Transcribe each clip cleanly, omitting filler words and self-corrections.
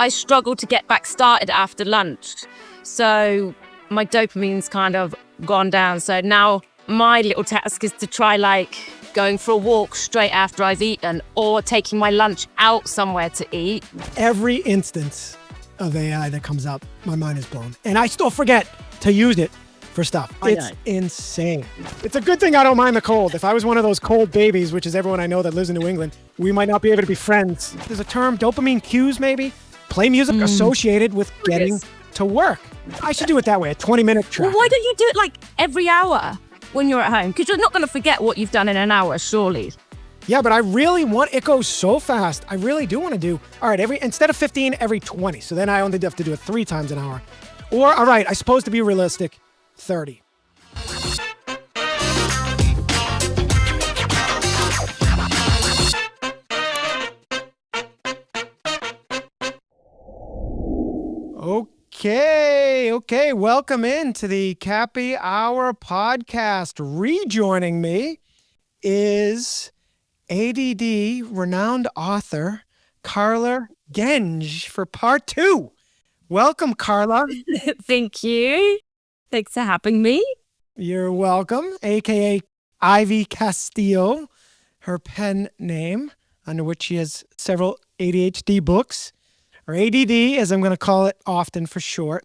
I struggle to get back started after lunch. So my dopamine's kind of gone down. So now my little task is to try going for a walk straight after I've eaten or taking my lunch out somewhere to eat. Every instance of AI that comes up, my mind is blown. And I still forget to use it for stuff. It's insane. It's a good thing I don't mind the cold. If I was one of those cold babies, which is everyone I know that lives in New England, we might not be able to be friends. There's a term, dopamine cues maybe? Play music associated with getting to work. I should do it that way, a 20-minute track. Well, why don't you do it every hour when you're at home? Because you're not going to forget what you've done in an hour, surely. Yeah, but I really want, it goes so fast. I really do want to do, all right, instead of 15, every 20. So then I only have to do it 3 times an hour. Or, all right, I suppose to be realistic, 30. Okay. Welcome into the Cappy Hour podcast. Rejoining me is ADD renowned author Karla Genj for part 2. Welcome, Karla. Thank you. Thanks for having me. You're welcome, aka Ivy Castillo, her pen name, under which she has several ADHD books, or ADD, as I'm going to call it often for short.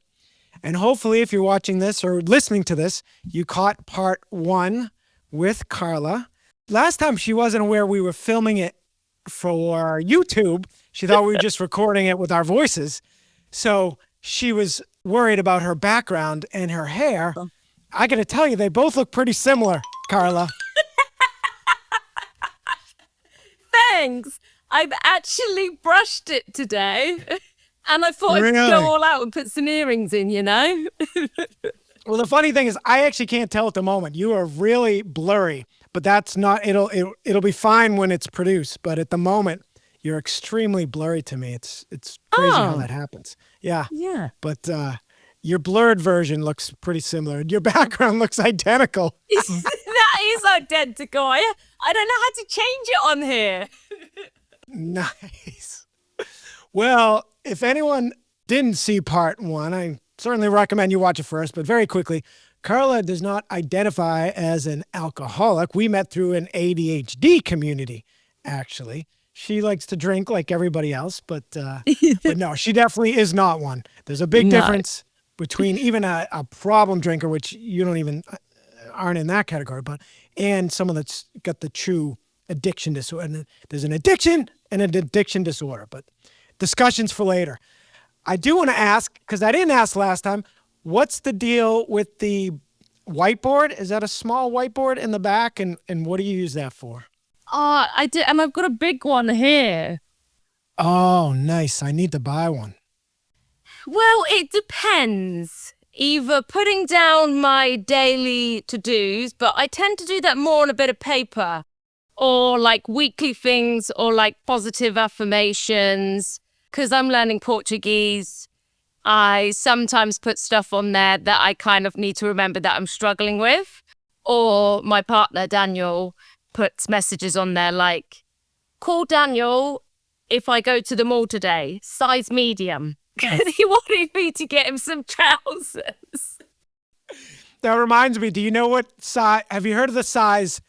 And hopefully, if you're watching this or listening to this, you caught part 1 with Karla. Last time she wasn't aware we were filming it for YouTube. She thought we were just recording it with our voices. So she was worried about her background and her hair. I got to tell you, they both look pretty similar, Karla. Thanks. I've actually brushed it today. And I thought I'd go all out and put some earrings in, Well, the funny thing is, I actually can't tell at the moment. You are really blurry, but that's not, it'll be fine when it's produced. But at the moment, you're extremely blurry to me. It's crazy how that happens. Yeah. Yeah. But your blurred version looks pretty similar. Your background looks identical. That is identical. I don't know how to change it on here. Nice. Well, if anyone didn't see part 1, I certainly recommend you watch it first, but very quickly, Karla does not identify as an alcoholic. We met through an ADHD community, actually. She likes to drink like everybody else, but no, she definitely is not one. There's a big difference between even a problem drinker, which you don't even aren't in that category, and someone that's got the true addiction disorder. And there's an addiction and an addiction disorder, but discussions for later. I do want to ask, because I didn't ask last time, what's the deal with the whiteboard? Is that a small whiteboard in the back? And what do you use that for? I did, and I've got a big one here. Oh, nice. I need to buy one. Well, it depends. Either putting down my daily to-dos, but I tend to do that more on a bit of paper, or weekly things, or positive affirmations. Because I'm learning Portuguese, I sometimes put stuff on there that I kind of need to remember that I'm struggling with. Or my partner, Daniel, puts messages on there call Daniel if I go to the mall today, size medium. He wanted me to get him some trousers. That reminds me, do you know what size, have you heard of the size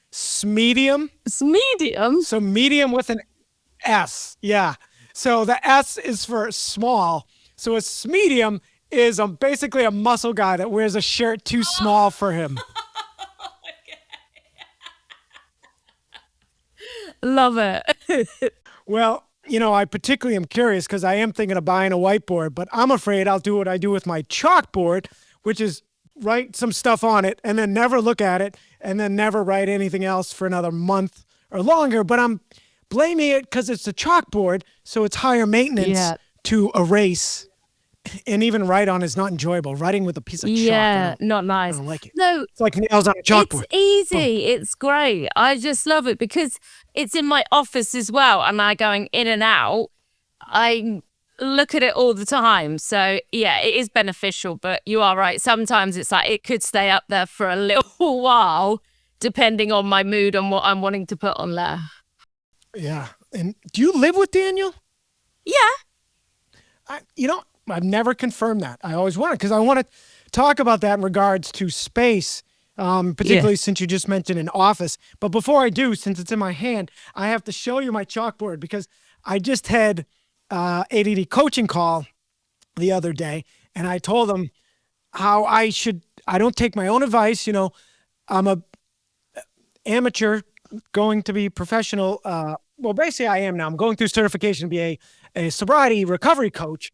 medium? Medium? So medium with an S, yeah. So the S is for small. So a medium is basically a muscle guy that wears a shirt too small for him. Love it. Well, I particularly am curious because I am thinking of buying a whiteboard, but I'm afraid I'll do what I do with my chalkboard, which is write some stuff on it and then never look at it and then never write anything else for another month or longer. But I'm blaming it because it's a chalkboard, so it's higher maintenance to erase. And even write on is not enjoyable. Writing with a piece of chalk. Yeah, not nice. I don't like it. No, it's like nails on a chalkboard. It's easy. It's great. I just love it because it's in my office as well. And I going in and out. I look at it all the time. So yeah, it is beneficial, but you are right. Sometimes it's it could stay up there for a little while, depending on my mood and what I'm wanting to put on there. Yeah. And do you live with Daniel? Yeah. I've never confirmed that. I always wanted, because I want to talk about that in regards to space, particularly since you just mentioned an office. But before I do, since it's in my hand, I have to show you my chalkboard, because I just had ADD coaching call the other day, and I told them how I don't take my own advice. I'm a amateur going to be professional. Well, basically I am now. I'm going through certification to be a sobriety recovery coach.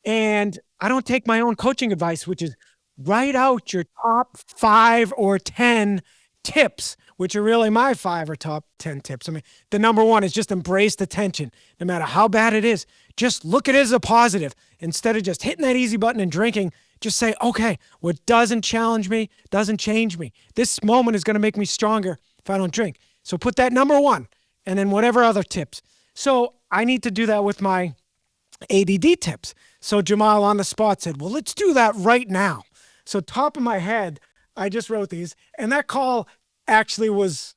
And I don't take my own coaching advice, which is write out your top 5 or 10 tips, which are really my 5 or top 10 tips. I mean, the number one is just embrace the tension. No matter how bad it is, just look at it as a positive. Instead of just hitting that easy button and drinking, just say, okay, what doesn't challenge me doesn't change me. This moment is going to make me stronger if I don't drink. So put that number one, and then whatever other tips. So I need to do that with my ADD tips. So Jamal on the spot said, well, let's do that right now. So top of my head, I just wrote these, and that call actually was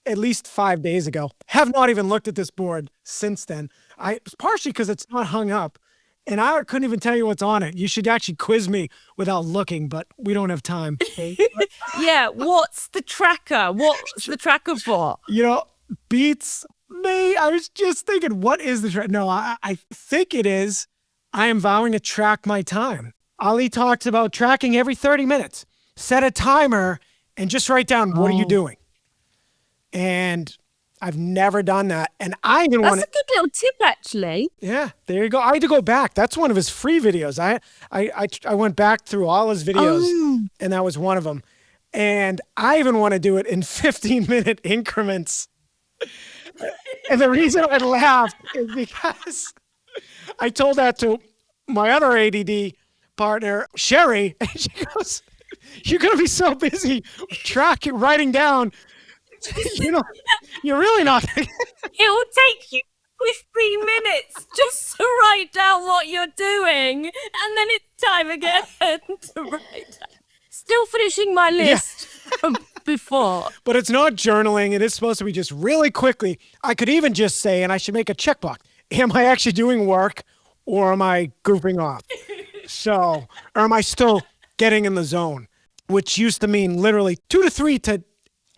at least 5 days ago. Have not even looked at this board since then. It's partially because it's not hung up, and I couldn't even tell you what's on it. You should actually quiz me without looking, but we don't have time. Yeah, what's the tracker? What's the tracker for? Beats me. I was just thinking, what is the tracker? No, I think it is, I am vowing to track my time. Ali talks about tracking every 30 minutes. Set a timer and just write down, what are you doing? And I've never done that. And I even want to... That's a good little tip, actually. Yeah, there you go. I had to go back. That's one of his free videos. I went back through all his videos, and that was one of them. And I even want to do it in 15-minute increments. And the reason I laughed is because I told that to my other ADD partner, Sherry, and she goes, you're going to be so busy writing down, you're really not. It will take you 15 minutes just to write down what you're doing, and then it's time again to write down. Still finishing my list from before. But it's not journaling. It is supposed to be just really quickly. I could even just say, and I should make a checkbox, am I actually doing work, or am I goofing off? Or am I still getting in the zone? Which used to mean literally 2 to 3 to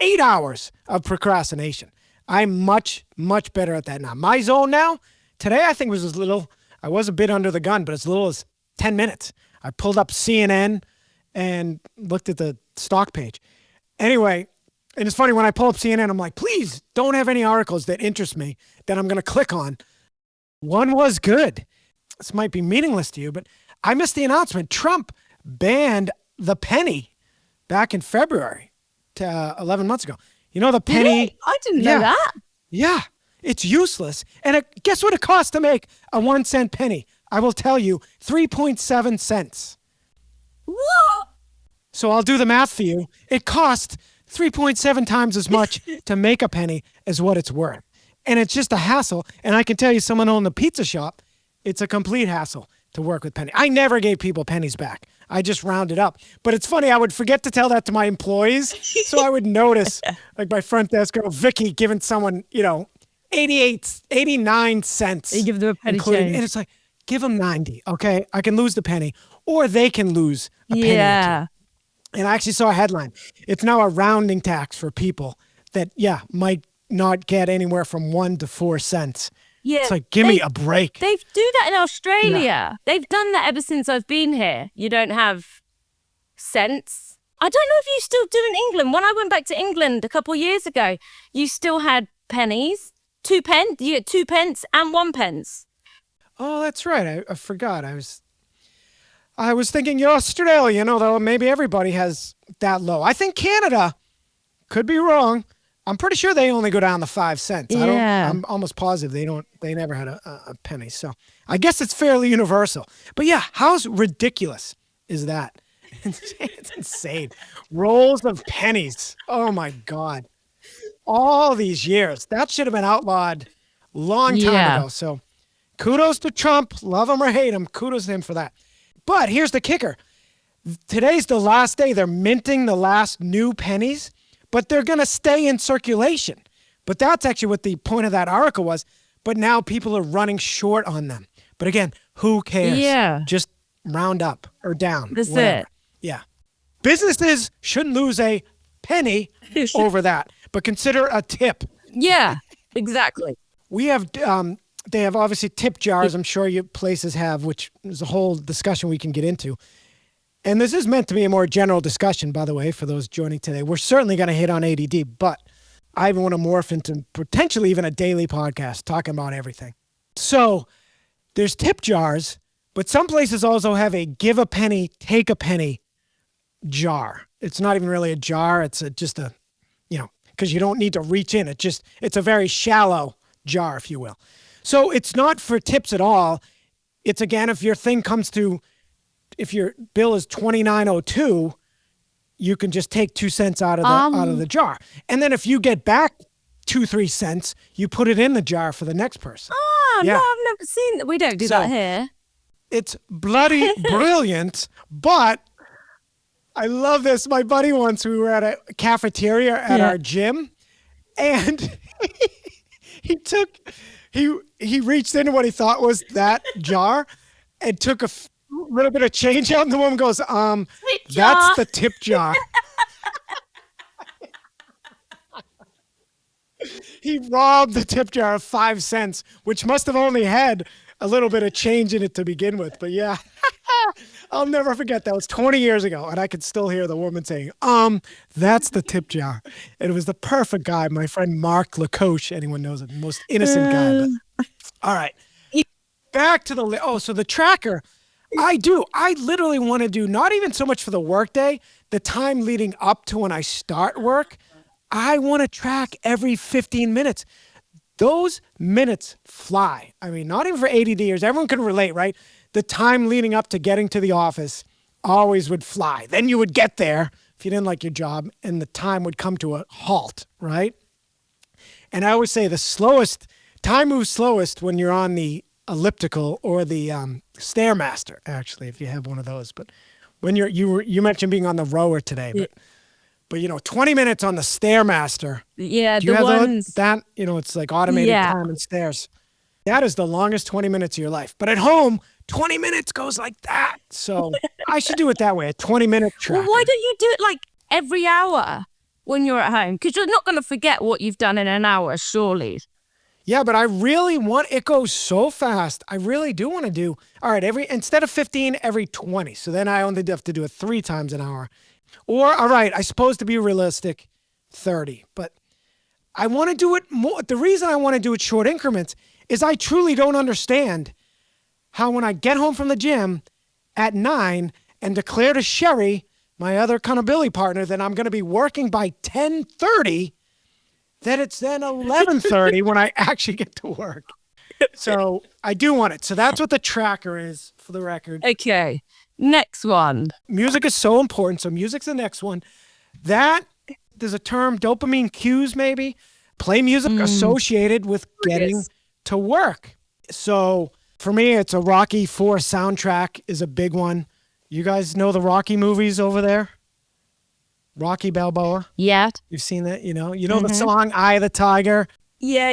8 hours of procrastination. I'm much, much better at that now. My zone now, today I think was I was a bit under the gun, but as little as 10 minutes. I pulled up CNN and looked at the stock page. Anyway, and it's funny, when I pull up CNN, I'm like, please don't have any articles that interest me that I'm going to click on. One was good. This might be meaningless to you, but I missed the announcement. Trump banned the penny back in February, 11 months ago. The penny. Really? I didn't know that. Yeah, it's useless. And guess what it costs to make a 1 cent penny? I will tell you, 3.7 cents. What? So I'll do the math for you. It costs 3.7 times as much to make a penny as what it's worth. And it's just a hassle. And I can tell you, someone owning the pizza shop, it's a complete hassle to work with pennies. I never gave people pennies back. I just rounded up. But it's funny, I would forget to tell that to my employees. So I would notice, like my front desk girl, Vicky, giving someone, 89 cents. You give them a penny change. And it's like, give them 90, okay? I can lose the penny, or they can lose a penny or two. And I actually saw a headline. It's now a rounding tax for people that, might not get anywhere from 1 to 4 cents. Yeah, it's like, give me a break. They do that in Australia. Yeah. They've done that ever since I've been here. You don't have cents. I don't know if you still do in England. When I went back to England a couple of years ago, you still had pennies. 2 pence. You get 2 pence and 1 pence. Oh, that's right. I forgot. I was thinking Australia, though maybe everybody has that low. I think Canada, could be wrong. I'm pretty sure they only go down to 5 cents. Yeah. I'm almost positive they never had a penny. So I guess it's fairly universal. But yeah, how ridiculous is that? It's insane. Rolls of pennies. Oh my God. All these years. That should have been outlawed long time ago. So kudos to Trump. Love him or hate him. Kudos to him for that. But here's the kicker. Today's the last day. They're minting the last new pennies, but they're going to stay in circulation. But that's actually what the point of that article was. But now people are running short on them. But again, who cares? Yeah. Just round up or down. That's whatever. it. Yeah. Businesses shouldn't lose a penny over that, but consider a tip. Yeah, exactly. We have, they have obviously tip jars. I'm sure you places have, which is a whole discussion we can get into. And this is meant to be a more general discussion, by the way, for those joining today. We're certainly going to hit on ADD, but I want to morph into potentially even a daily podcast talking about everything. So there's tip jars, but some places also have a give a penny, take a penny jar. It's not even really a jar. It's just a, because you don't need to reach in. It's a very shallow jar, if you will. So it's not for tips at all. It's, again, if your thing comes to, if your bill is $29.02, you can just take 2 cents out of the jar. And then if you get back 2-3 cents, you put it in the jar for the next person. Oh, no, I've never seen that. We don't do that here. It's bloody brilliant, but I love this. My buddy once, we were at a cafeteria at our gym, and he reached into what he thought was that jar and took a little bit of change out, and the woman goes, that's the tip jar. He robbed the tip jar of 5 cents, which must have only had a little bit of change in it to begin with. But yeah, I'll never forget that. It was 20 years ago, and I could still hear the woman saying, that's the tip jar. And it was the perfect guy, my friend Mark Lacoche. Anyone knows it, most innocent guy. But all right, back to so the tracker. I literally want to do, not even so much for the workday, the time leading up to when I start work. I want to track every 15 minutes. Those minutes fly. I mean, not even for ADDers. Everyone can relate, right? The time leading up to getting to the office always would fly. Then you would get there if you didn't like your job, and the time would come to a halt, right? And I always say time moves slowest when you're on the elliptical or the Stairmaster, actually, if you have one of those. But when you mentioned being on the rower today, but 20 minutes on the Stairmaster. Yeah, do you the have ones that, it's like automated time and stairs. That is the longest 20 minutes of your life. But at home, 20 minutes goes like that. So I should do it that way, a 20-minute tracker. Well, why don't you do it like every hour when you're at home? Because you're not going to forget what you've done in an hour, surely. Yeah, but I really it goes so fast. I really do want to do, all right, instead of 15, every 20. So then I only have to do it 3 times an hour. Or, all right, I suppose to be realistic, 30. But I want to do it more. The reason I want to do it short increments is I truly don't understand how when I get home from the gym at 9 and declare to Sherry, my other accountability partner, that I'm going to be working by 10:30, that it's then 11:30 when I actually get to work. So I do want it. So that's what the tracker is, for the record. Okay. Next one. Music is so important. So music's the next one. There's a term, dopamine cues maybe. Play music associated with getting to work. So for me, it's a Rocky IV soundtrack is a big one. You guys know the Rocky movies over there? Rocky Balboa? Yeah. You've seen that, You know the song, Eye of the Tiger? Yeah.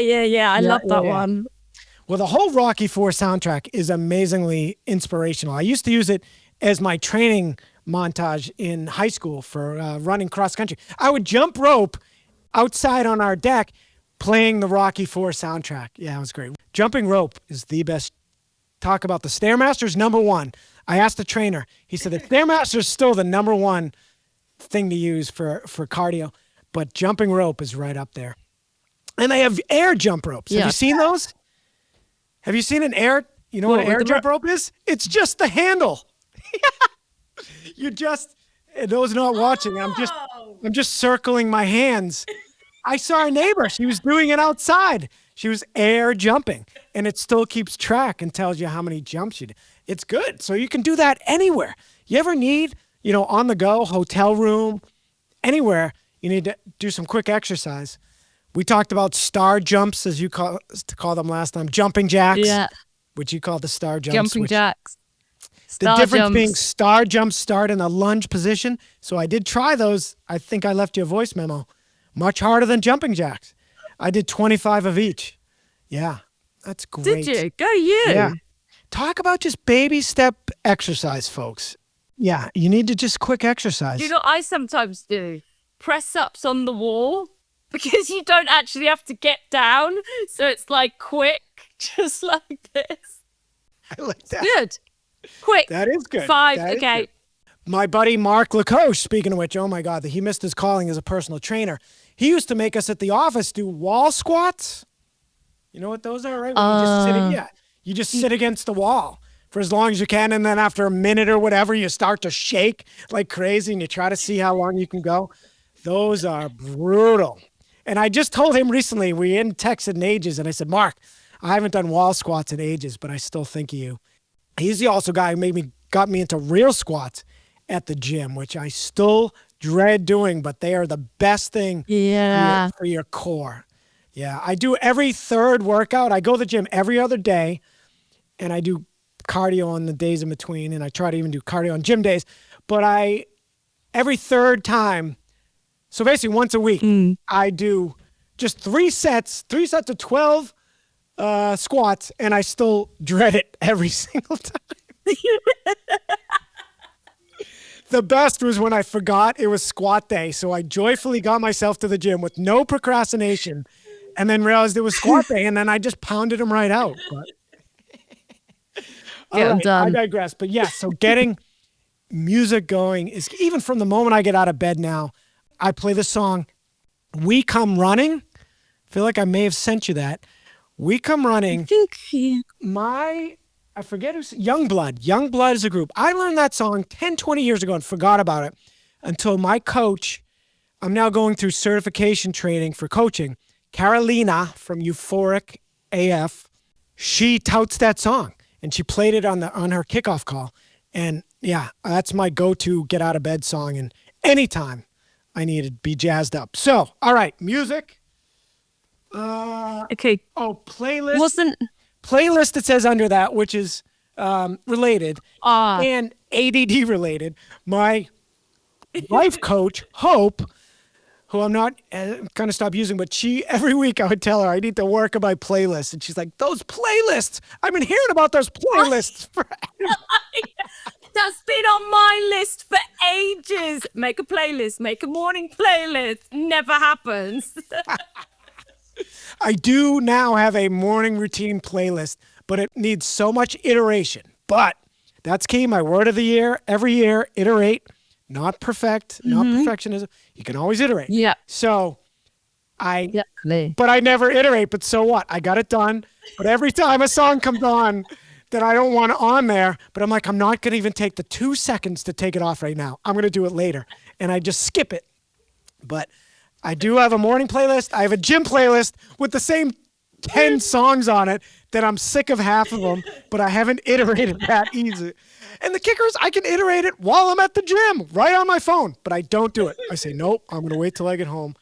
I love that one. Well, the whole Rocky IV soundtrack is amazingly inspirational. I used to use it as my training montage in high school for running cross country. I would jump rope outside on our deck playing the Rocky IV soundtrack. Yeah, it was great. Jumping rope is the best. Talk about the Stairmaster's number one. I asked the trainer. He said the Stairmaster is still the number one thing to use for cardio, but jumping rope is right up there. And they have air jump ropes. Yeah. Have you seen those? Have you seen an air? You know what an air jump rope is? It's just the handle. Those not watching, I'm just circling my hands. I saw a neighbor. She was doing it outside. She was air jumping, and it still keeps track and tells you how many jumps you did. It's good. So you can do that anywhere. You ever need, on the go, hotel room, anywhere, you need to do some quick exercise. We talked about star jumps, as you call them last time, jumping jacks, which you call the star jumps. Jumping jacks. The difference being star jumps start in a lunge position. So I did try those. I think I left you a voice memo. Much harder than jumping jacks. I did 25 of each. Yeah, that's great. Did you? Go you. Yeah. Talk about just baby step exercise, folks. Yeah, you need to just quick exercise. You know, I sometimes do press ups on the wall because you don't actually have to get down. So it's like quick, just like this. I like that. Good. Quick. That is good. 5. That is Okay. good. My buddy Mark Lacoche, speaking of which, oh my God, he missed his calling as a personal trainer. He used to make us at the office do wall squats. You know what those are, right? You just sit against the wall for as long as you can, and then after a minute or whatever, you start to shake like crazy, and you try to see how long you can go. Those are brutal. And I just told him recently, we hadn't texted in ages, and I said, Mark, I haven't done wall squats in ages, but I still think of you. He's the also guy who got me into real squats at the gym, which I still dread doing, but they are the best thing for your core. Yeah, I do every third workout. I go to the gym every other day, and I do cardio on the days in between, and I try to even do cardio on gym days. But every third time, so basically once a week, I do just 3 sets of 12 squats, and I still dread it every single time. The best was when I forgot it was squat day. So I joyfully got myself to the gym with no procrastination and then realized it was squat day. And then I just pounded them right out. But, done. I digress. But yeah, so getting music going is even from the moment I get out of bed now, I play the song We Come Running. I feel like I may have sent you that. We Come Running. I forget who's Youngblood. Youngblood is a group. I learned that song 10, 20 years ago and forgot about it until my coach, I'm now going through certification training for coaching, Carolina from Euphoric AF, she touts that song and she played it on her kickoff call. And yeah, that's my go-to get out of bed song. And anytime I need to be jazzed up. So, all right, music. Okay. Oh, playlist. Playlist that says under that, which is related and ADD related. My life coach, Hope, who I'm not going to stop using, but every week I would tell her I need to work on my playlist. And she's like, those playlists, I've been hearing about those playlists forever. That's been on my list for ages. Make a playlist, make a morning playlist. Never happens. I do now have a morning routine playlist, but it needs so much iteration. But that's key. My word of the year, every year, iterate. Not perfect, not perfectionism. You can always iterate. Yeah. So but I never iterate, but so what? I got it done. But every time a song comes on that I don't want on there, but I'm like, I'm not going to even take the 2 seconds to take it off right now. I'm going to do it later. And I just skip it. But I do have a morning playlist. I have a gym playlist with the same 10 songs on it that I'm sick of half of them, but I haven't iterated that easy. And the kicker is I can iterate it while I'm at the gym, right on my phone, but I don't do it. I say, nope, I'm going to wait till I get home.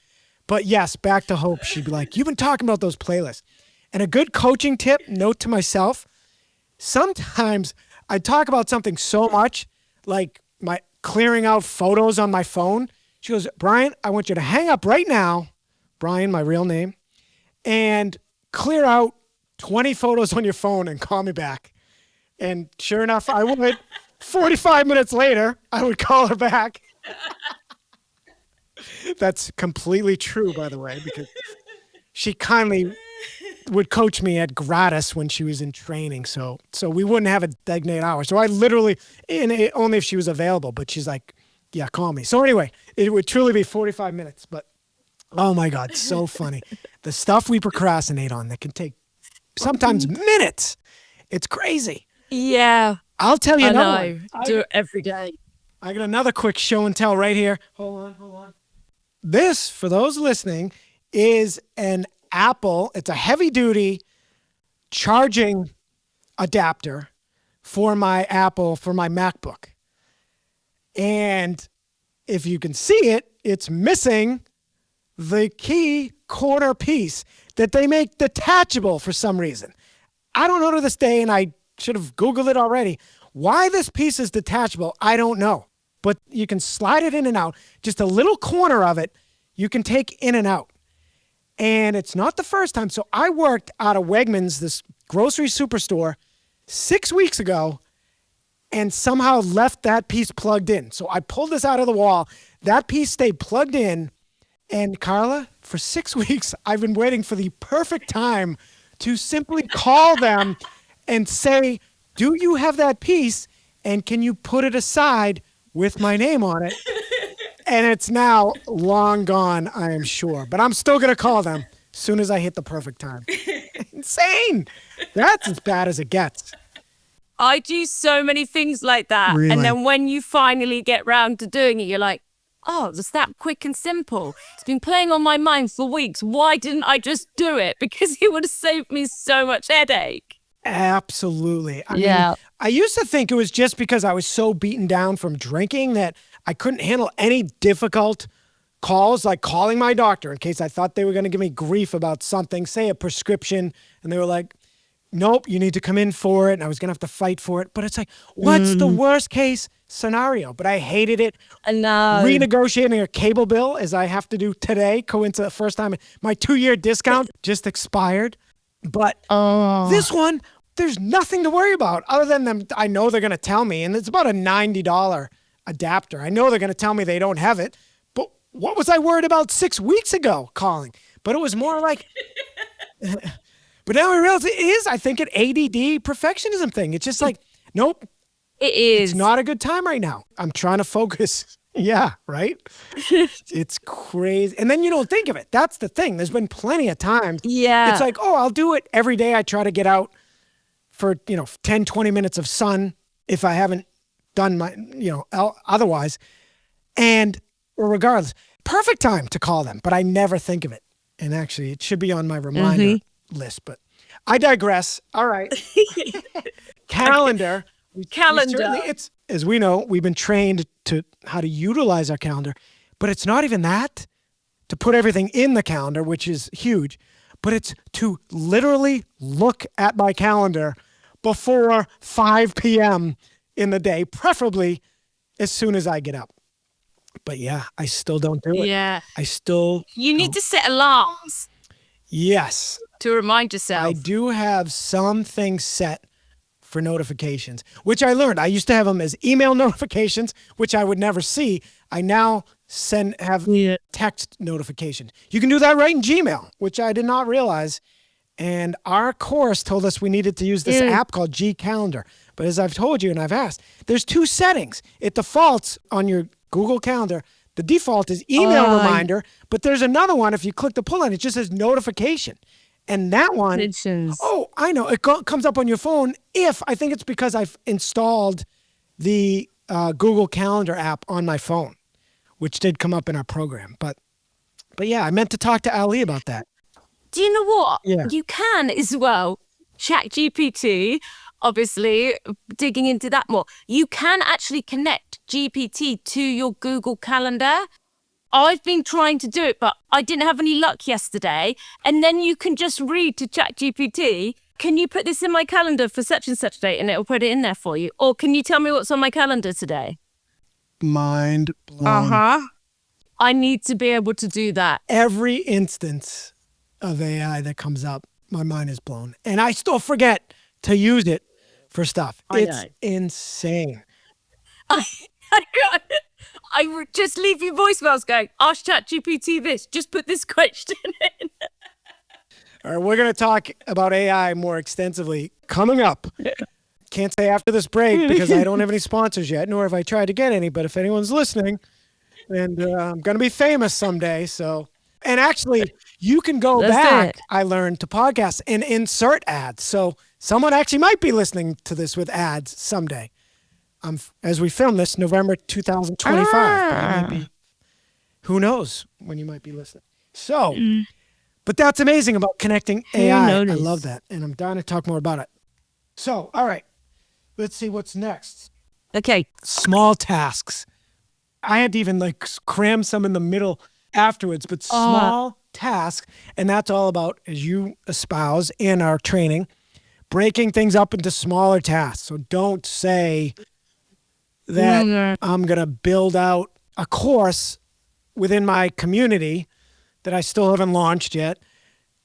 But yes, back to Hope. She'd be like, you've been talking about those playlists. And a good coaching tip, note to myself, sometimes I talk about something so much, like my clearing out photos on my phone. She goes, Brian, I want you to hang up right now, Brian, my real name, and clear out 20 photos on your phone and call me back. And sure enough, I would. 45 minutes later, I would call her back. That's completely true, by the way, because she kindly would coach me at gratis when she was in training. So we wouldn't have a designated hour. So I literally, only if she was available, but she's like, yeah, call me. So anyway, it would truly be 45 minutes, but oh my God, so funny. The stuff we procrastinate on that can take sometimes minutes. It's crazy. Yeah. I'll tell you another I know. one. Do it every day. I got another quick show and tell right here. Hold on. This, for those listening, is an Apple. It's a heavy duty charging adapter for my Apple, for my MacBook. And if you can see it, it's missing the key corner piece that they make detachable for some reason. I don't know to this day, and I should have Googled it already. Why this piece is detachable, I don't know. But you can slide it in and out. Just a little corner of it, you can take in and out. And it's not the first time. So I worked out of Wegmans, this grocery superstore, 6 weeks ago and somehow left that piece plugged in. So I pulled this out of the wall. That piece stayed plugged in. And Karla, for 6 weeks, I've been waiting for the perfect time to simply call them and say, do you have that piece? And can you put it aside with my name on it? And it's now long gone, I am sure. But I'm still going to call them as soon as I hit the perfect time. Insane. That's as bad as it gets. I do so many things like that. Really? And then when you finally get round to doing it, you're like, oh, it's that quick and simple. It's been playing on my mind for weeks. Why didn't I just do it? Because it would have saved me so much headache. Absolutely. I mean, I used to think it was just because I was so beaten down from drinking that I couldn't handle any difficult calls, like calling my doctor in case I thought they were going to give me grief about something, say a prescription, and they were like, nope, you need to come in for it, and I was going to have to fight for it. But it's like, what's the worst case scenario? But I hated it. Renegotiating a cable bill, as I have to do today, coincident first time my 2-year discount just expired. But this one, there's nothing to worry about other than them. I know they're going to tell me, and it's about a $90 adapter. I know they're going to tell me they don't have it. But what was I worried about 6 weeks ago calling? But it was more like... But now I realize it is, I think, an ADD perfectionism thing. It's just like, nope. It is. It's not a good time right now. I'm trying to focus. Yeah, right? It's crazy. And then you don't think of it. That's the thing. There's been plenty of times. Yeah. It's like, oh, I'll do it every day. I try to get out for, 10, 20 minutes of sun if I haven't done my, otherwise. And regardless, perfect time to call them. But I never think of it. And actually, it should be on my reminder list, but I digress. All right. Calendar. It's, as we know, we've been trained to how to utilize our calendar, but it's not even that to put everything in the calendar, which is huge, but it's to literally look at my calendar before 5 p.m. in the day, preferably as soon as I get up. But yeah, I still don't do it. Yeah. You need to set alarms. Yes. To remind yourself. I do have some things set for notifications, which I learned. I used to have them as email notifications, which I would never see. I now have text notifications. You can do that right in Gmail, which I did not realize. And our course told us we needed to use this app called G Calendar. But as I've told you and I've asked, there's 2 settings. It defaults on your Google Calendar. The default is email reminder, but there's another one. If you click the pull on, it just says notification. And that one, I know, it comes up on your phone I think it's because I've installed the Google Calendar app on my phone, which did come up in our program. But yeah, I meant to talk to Ali about that. Do you know what? Yeah. You can as well. ChatGPT, obviously, digging into that more. You can actually connect GPT to your Google Calendar. I've been trying to do it, but I didn't have any luck yesterday. And then you can just read to ChatGPT, can you put this in my calendar for such and such date? And it'll put it in there for you. Or can you tell me what's on my calendar today? Mind blown. I need to be able to do that. Every instance of AI that comes up, my mind is blown. And I still forget to use it for stuff. It's insane. I would just leave you voicemails going, ask ChatGPT this, just put this question in. All right, we're going to talk about AI more extensively coming up. Can't say after this break because I don't have any sponsors yet, nor have I tried to get any. But if anyone's listening, and I'm going to be famous someday. So, and actually, you can go back, I learned, to podcasts and insert ads. So someone actually might be listening to this with ads someday. As we film this, November 2025. But maybe, who knows when you might be listening. So, but that's amazing about connecting AI. I love that. And I'm dying to talk more about it. So, all right. Let's see what's next. Okay. Small tasks. I had to even cram some in the middle afterwards, but small tasks. And that's all about, as you espouse in our training, breaking things up into smaller tasks. So don't say that I'm going to build out a course within my community that I still haven't launched yet.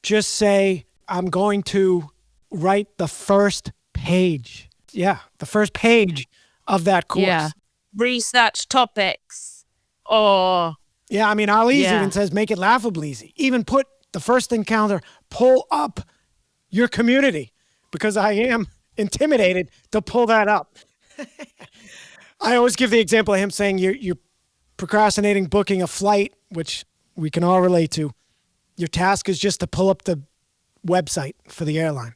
Just say, I'm going to write the first page. Yeah, the first page of that course. Yeah. Research topics or Yeah, I mean, Ali's Yeah. even says make it laughably easy. Even put the first encounter, pull up your community, because I am intimidated to pull that up. I always give the example of him saying you're procrastinating booking a flight, which we can all relate to. Your task is just to pull up the website for the airline,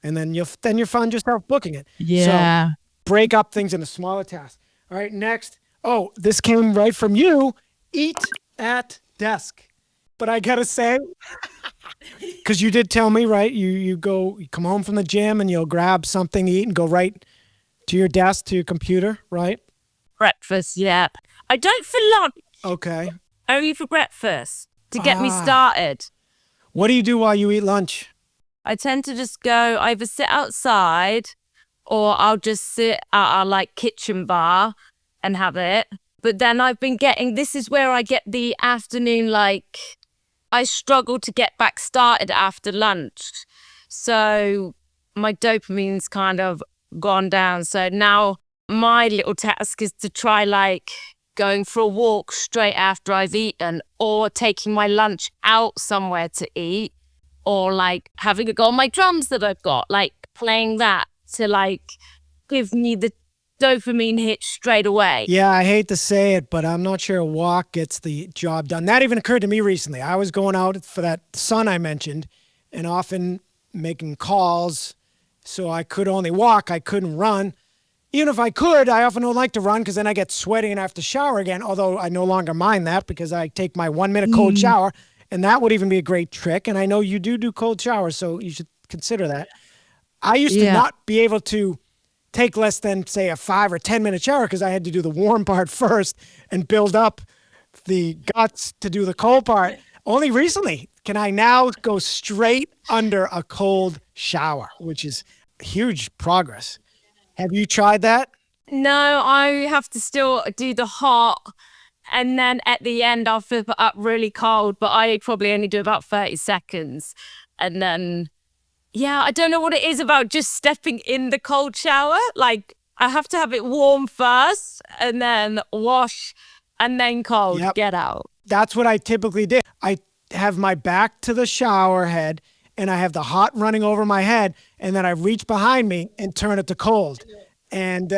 and then you'll find yourself booking it. Yeah. So break up things into smaller tasks. All right, next. Oh, this came right from you. Eat at desk. But I gotta say, because you did tell me, right? You come home from the gym and you'll grab something to eat and go right to your desk, to your computer, right? Breakfast, yeah. I don't for lunch, Okay. only for breakfast to get me started. What do you do while you eat lunch? I tend to just go either sit outside or I'll just sit at our like kitchen bar and have it. But then I've been this is where I get the afternoon, like I struggle to get back started after lunch. So my dopamine's kind of gone down. So now my little task is to try like going for a walk straight after I've eaten, or taking my lunch out somewhere to eat, or like having a go on my drums that I've got, like playing that to like give me the dopamine hit straight away. Yeah, I hate to say it, but I'm not sure a walk gets the job done. That even occurred to me recently. I was going out for that sun I mentioned and often making calls, so I could only walk. I couldn't run. Even if I could, I often don't like to run because then I get sweaty and I have to shower again, although I no longer mind that because I take my 1 minute cold shower, and that would even be a great trick. And I know you do cold showers, so you should consider that. I used to not be able to take less than, say, a 5 or 10 minute shower because I had to do the warm part first and build up the guts to do the cold part. Only recently can I now go straight under a cold shower, which is huge progress. Have you tried that? No, I have to still do the hot, and then at the end I'll flip it up really cold, but I probably only do about 30 seconds. And then, yeah, I don't know what it is about just stepping in the cold shower. Like, I have to have it warm first, and then wash, and then cold, get out. That's what I typically did. I have my back to the shower head, and I have the hot running over my head, and then I reach behind me and turn it to cold. And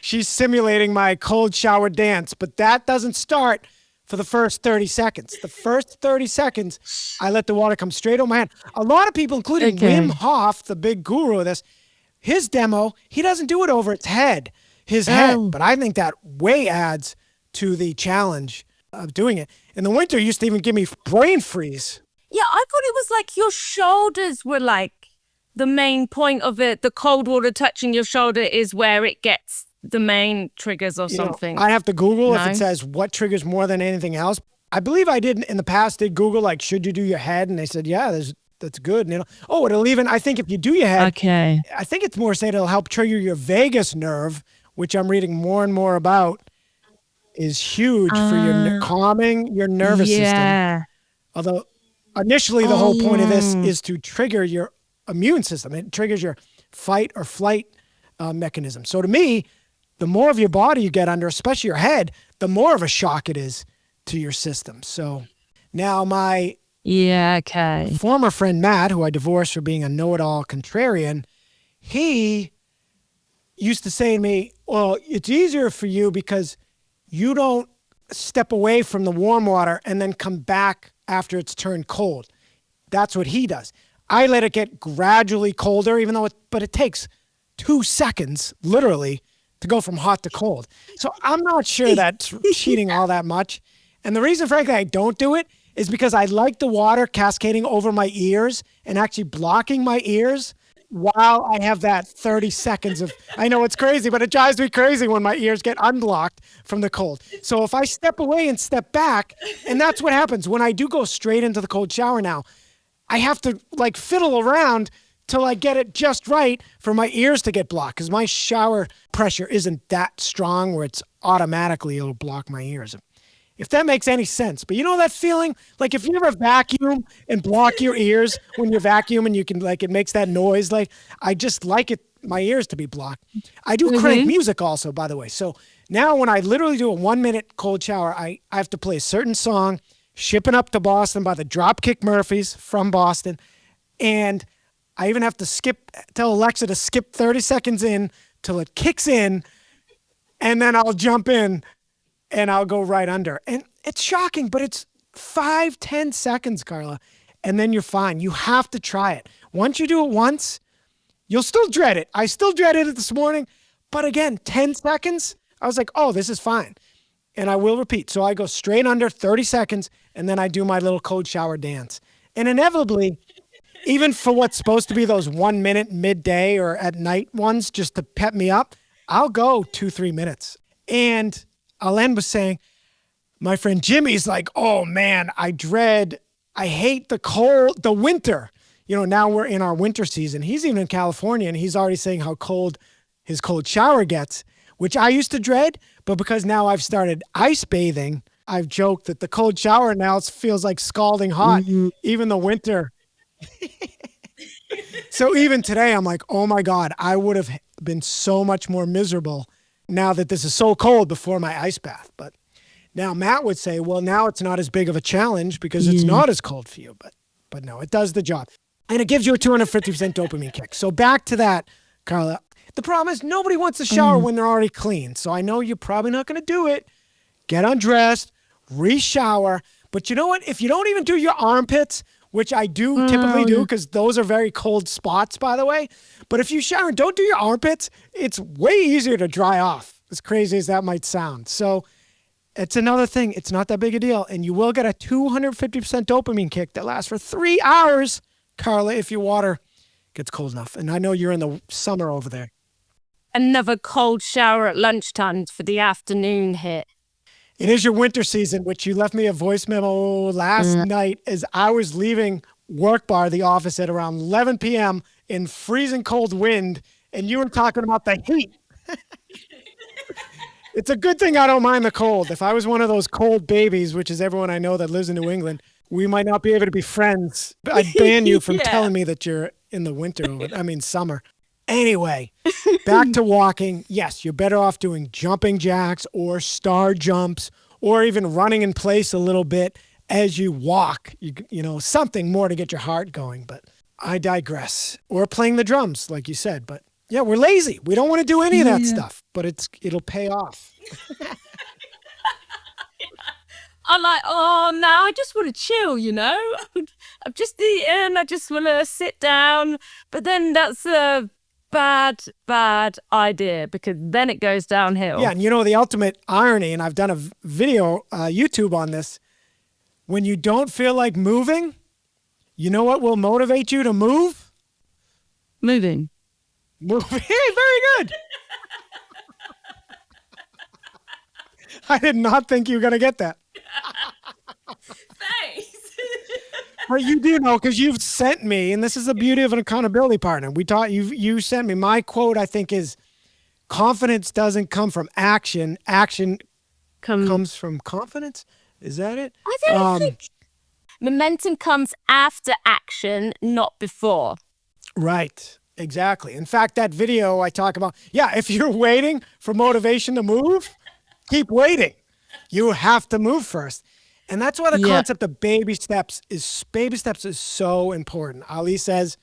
she's simulating my cold shower dance, but that doesn't start for the first 30 seconds. The first 30 seconds, I let the water come straight over my head. A lot of people, including Wim Hof, the big guru of this, his demo, he doesn't do it over his head, but I think that way adds to the challenge of doing it. In the winter, it used to even give me brain freeze. Yeah, I thought it was like your shoulders were like the main point of it. The cold water touching your shoulder is where it gets the main triggers or something. I have to Google if it says what triggers more than anything else. I believe I did in the past, did Google like, should you do your head? And they said, yeah, that's good. And it'll even, I think if you do your head, I think it's more saying it'll help trigger your vagus nerve, which I'm reading more and more about, is huge for your calming your nervous system. Although initially the whole point of this is to trigger your immune system. It triggers your fight or flight mechanism. So to me, the more of your body you get under, especially your head, the more of a shock it is to your system. So now my former friend Matt, who I divorced for being a know-it-all contrarian, he used to say to me, well, it's easier for you because you don't step away from the warm water and then come back after it's turned cold. That's what he does. I let it get gradually colder, but it takes 2 seconds, literally, to go from hot to cold. So I'm not sure that's cheating all that much. And the reason, frankly, I don't do it is because I like the water cascading over my ears and actually blocking my ears while I have that 30 seconds of, I know it's crazy, but it drives me crazy when my ears get unblocked from the cold. So if I step away and step back, and that's what happens when I do go straight into the cold shower now, I have to like fiddle around till I get it just right for my ears to get blocked, because my shower pressure isn't that strong where it's automatically, it'll block my ears. if that makes any sense. But you know that feeling? Like if you ever vacuum and block your ears when you vacuum and you can like, it makes that noise. Like I just like it, my ears to be blocked. I do crank music also, by the way. So now when I literally do a 1 minute cold shower, I have to play a certain song, Shipping Up to Boston by the Dropkick Murphys from Boston. And I even have to tell Alexa to skip 30 seconds in till it kicks in. And then I'll jump in and I'll go right under. And it's shocking, but it's 5-10 seconds, Karla. And then you're fine. You have to try it. Once you do it once, you'll still dread it. I still dreaded it this morning. But again, 10 seconds, I was like, oh, this is fine. And I will repeat. So I go straight under 30 seconds, and then I do my little cold shower dance. And inevitably, even for what's supposed to be those 1 minute midday or at night ones, just to pep me up, I'll go 2-3 minutes. And Alen was saying, my friend Jimmy's like, oh man, I hate the winter. You know, now we're in our winter season. He's even in California and he's already saying how cold his cold shower gets, which I used to dread. But because now I've started ice bathing, I've joked that the cold shower now feels like scalding hot, even the winter. So even today, I'm like, oh my God, I would have been so much more miserable now that this is so cold before my ice bath. But now Matt would say, well, now it's not as big of a challenge because it's not as cold for you. But no, it does the job. And it gives you a 250% dopamine kick. So back to that, Karla. The problem is nobody wants to shower when they're already clean. So I know you're probably not going to do it. Get undressed, re-shower. But you know what? If you don't even do your armpits, which I do typically do because those are very cold spots, by the way. But if you shower and don't do your armpits, it's way easier to dry off, as crazy as that might sound. So it's another thing. It's not that big a deal. And you will get a 250% dopamine kick that lasts for 3 hours, Karla, if your water gets cold enough. And I know you're in the summer over there. Another cold shower at lunchtime for the afternoon hit. It is your winter season, which you left me a voice memo last night as I was leaving work bar, the office at around 11 p.m. in freezing cold wind. And you were talking about the heat. It's a good thing I don't mind the cold. If I was one of those cold babies, which is everyone I know that lives in New England, we might not be able to be friends. I'd ban you from telling me that you're in the winter, summer. Anyway, back to walking. Yes, you're better off doing jumping jacks or star jumps or even running in place a little bit as you walk, you know, something more to get your heart going. But I digress. Or playing the drums, like you said. But yeah, we're lazy. We don't want to do any of that stuff, but it'll pay off. I'm like, oh, now I just want to chill, you know? I've just eaten. I just want to sit down. But then that's a bad idea because then it goes downhill. Yeah, and you know the ultimate irony, and I've done a video, YouTube on this, when you don't feel like moving, you know what will motivate you to move? Moving. Moving. Hey, very good. I did not think you were going to get that. Thanks. Well, you do know because you've sent me, and this is the beauty of an accountability partner. You sent me. My quote, I think, is confidence doesn't come from action. Action comes from confidence. Is that it? I don't think momentum comes after action, not before. Right. Exactly. In fact, that video I talk about, if you're waiting for motivation to move, keep waiting. You have to move first. And that's why the concept of baby steps is so important. Ali says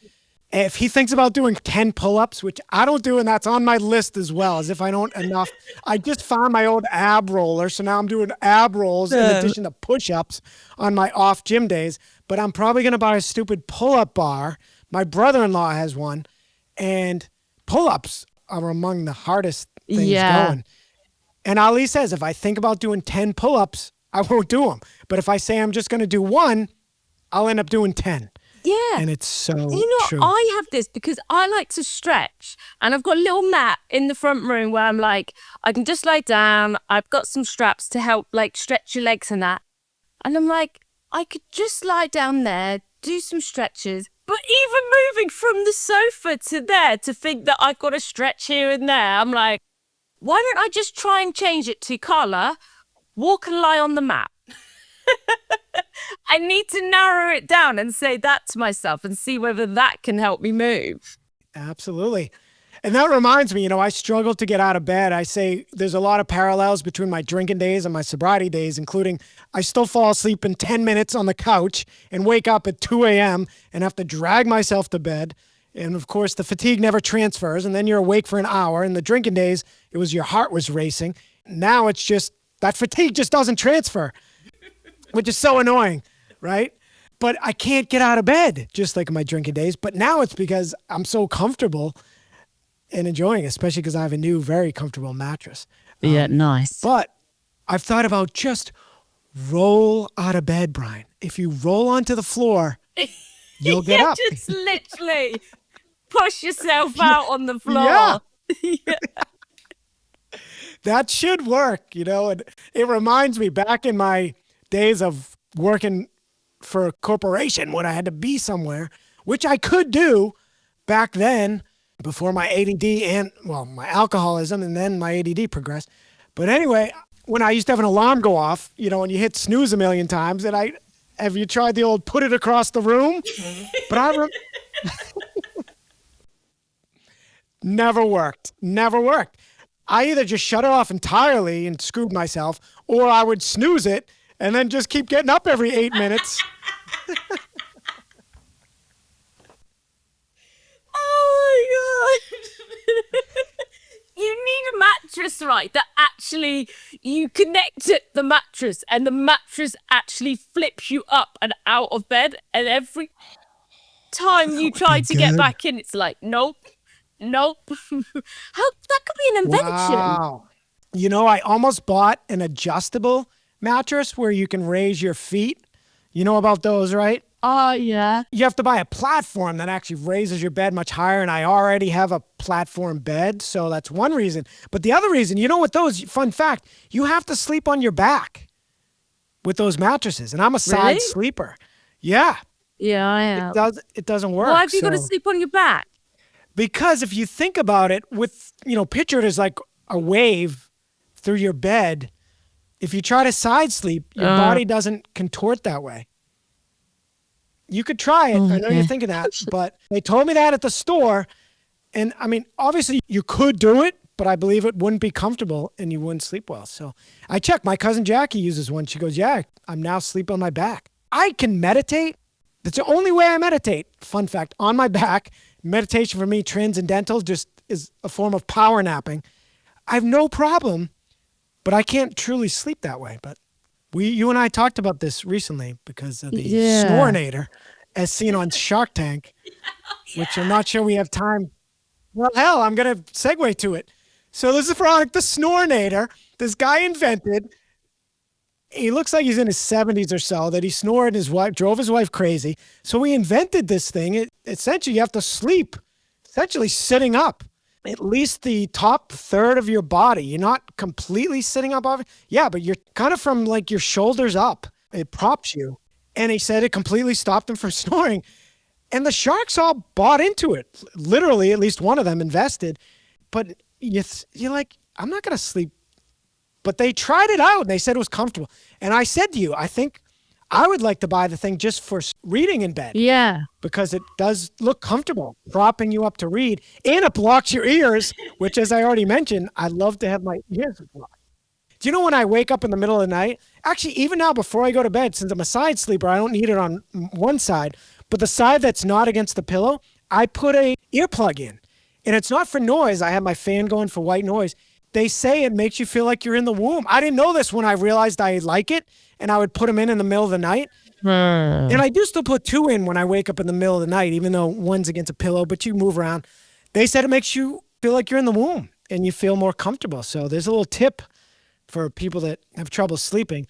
if he thinks about doing 10 pull-ups, which I don't do, and that's on my list as well, as if I don't enough. I just found my old ab roller, so now I'm doing ab rolls in addition to push-ups on my off gym days. But I'm probably going to buy a stupid pull-up bar. My brother-in-law has one, and pull-ups are among the hardest things going. And Ali says if I think about doing 10 pull-ups, I won't do them. But if I say I'm just going to do one, I'll end up doing 10. Yeah. And it's so true. I have this because I like to stretch. And I've got a little mat in the front room where I'm like, I can just lie down. I've got some straps to help like stretch your legs and that. And I'm like, I could just lie down there, do some stretches. But even moving from the sofa to there to think that I've got to stretch here and there, I'm like, why don't I just try and change it to Karla, walk and lie on the mat? I need to narrow it down and say that to myself and see whether that can help me move. Absolutely. And that reminds me, I struggle to get out of bed. I say there's a lot of parallels between my drinking days and my sobriety days, including I still fall asleep in 10 minutes on the couch and wake up at 2 a.m. and have to drag myself to bed. And of course, the fatigue never transfers. And then you're awake for an hour. In the drinking days, it was your heart was racing. Now it's just that fatigue just doesn't transfer, which is so annoying, right? But I can't get out of bed, just like in my drinking days. But now it's because I'm so comfortable and enjoying it, especially because I have a new, very comfortable mattress. Yeah, nice. But I've thought about just roll out of bed, Brian. If you roll onto the floor, you'll get up. Just literally push yourself out on the floor. Yeah. That should work, and it reminds me back in my days of working for a corporation when I had to be somewhere, which I could do back then before my ADD and, my alcoholism, and then my ADD progressed. But anyway, when I used to have an alarm go off, and you hit snooze a million times, and have you tried the old put it across the room? But never worked. I either just shut it off entirely and screwed myself, or I would snooze it and then just keep getting up every 8 minutes. Oh my God. You need a mattress, right? That actually, you connect the mattress and the mattress actually flips you up and out of bed. And every time you try to get back in, it's like, nope. How that could be an invention. Wow. I almost bought an adjustable mattress where you can raise your feet. You know about those, right? Oh, yeah. You have to buy a platform that actually raises your bed much higher, and I already have a platform bed, so that's one reason. But the other reason, with those, fun fact, you have to sleep on your back with those mattresses, and I'm a side sleeper. Yeah. Yeah, I am. It doesn't work. Why have you got to sleep on your back? Because if you think about it, picture it as like a wave through your bed. If you try to side sleep, your body doesn't contort that way. You could try it. I know you're thinking that, but they told me that at the store. And obviously you could do it, but I believe it wouldn't be comfortable and you wouldn't sleep well. So I checked. My cousin Jackie uses one. She goes, yeah, I'm now sleeping on my back. I can meditate. That's the only way I meditate. Fun fact, on my back. Meditation for me, transcendental, just is a form of power napping. I have no problem, but I can't truly sleep that way. But you and I talked about this recently because of the Snorinator, as seen on Shark Tank, which I'm not sure we have time. Well, hell, I'm going to segue to it. So this is a product, the Snorinator, this guy invented. He looks like he's in his 70s or so, that he snored, his wife drove his wife crazy. So he invented this thing. Essentially, you have to sleep, essentially sitting up, at least the top third of your body. You're not completely sitting up. Yeah, but you're kind of from like your shoulders up. It props you. And he said it completely stopped him from snoring. And the sharks all bought into it. Literally, at least one of them invested. But you're like, I'm not going to sleep. But they tried it out and they said it was comfortable. And I said to you, I think I would like to buy the thing just for reading in bed. Yeah. Because it does look comfortable, propping you up to read. And it blocks your ears, which, as I already mentioned, I love to have my ears blocked. Do you know when I wake up in the middle of the night? Actually, even now before I go to bed, since I'm a side sleeper, I don't need it on one side. But the side that's not against the pillow, I put a earplug in. And it's not for noise. I have my fan going for white noise. They say it makes you feel like you're in the womb. I didn't know this when I realized I like it, and I would put them in the middle of the night. And I do still put two in when I wake up in the middle of the night, even though one's against a pillow, but you move around. They said it makes you feel like you're in the womb and you feel more comfortable. So there's a little tip for people that have trouble sleeping.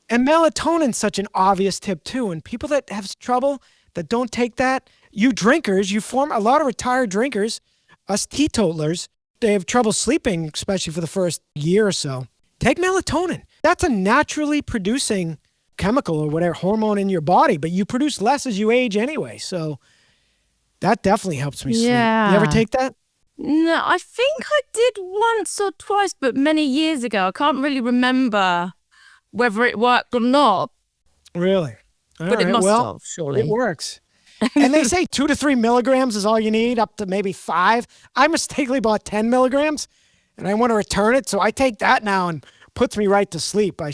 And melatonin's such an obvious tip too. And people that have trouble, that don't take that, you drinkers, you form a lot of retired drinkers, us teetotalers, they have trouble sleeping, especially for the first year or so. Take melatonin. That's a naturally producing chemical or whatever hormone in your body, but you produce less as you age anyway. So that definitely helps me sleep. Yeah. You ever take that? No, I think I did once or twice, but many years ago. I can't really remember whether it worked or not. Really? All But it right. must Well, have, it surely. works. And they say 2 to 3 milligrams is all you need, up to maybe 5. I mistakenly bought 10 milligrams and I want to return it. So I take that now and puts me right to sleep. I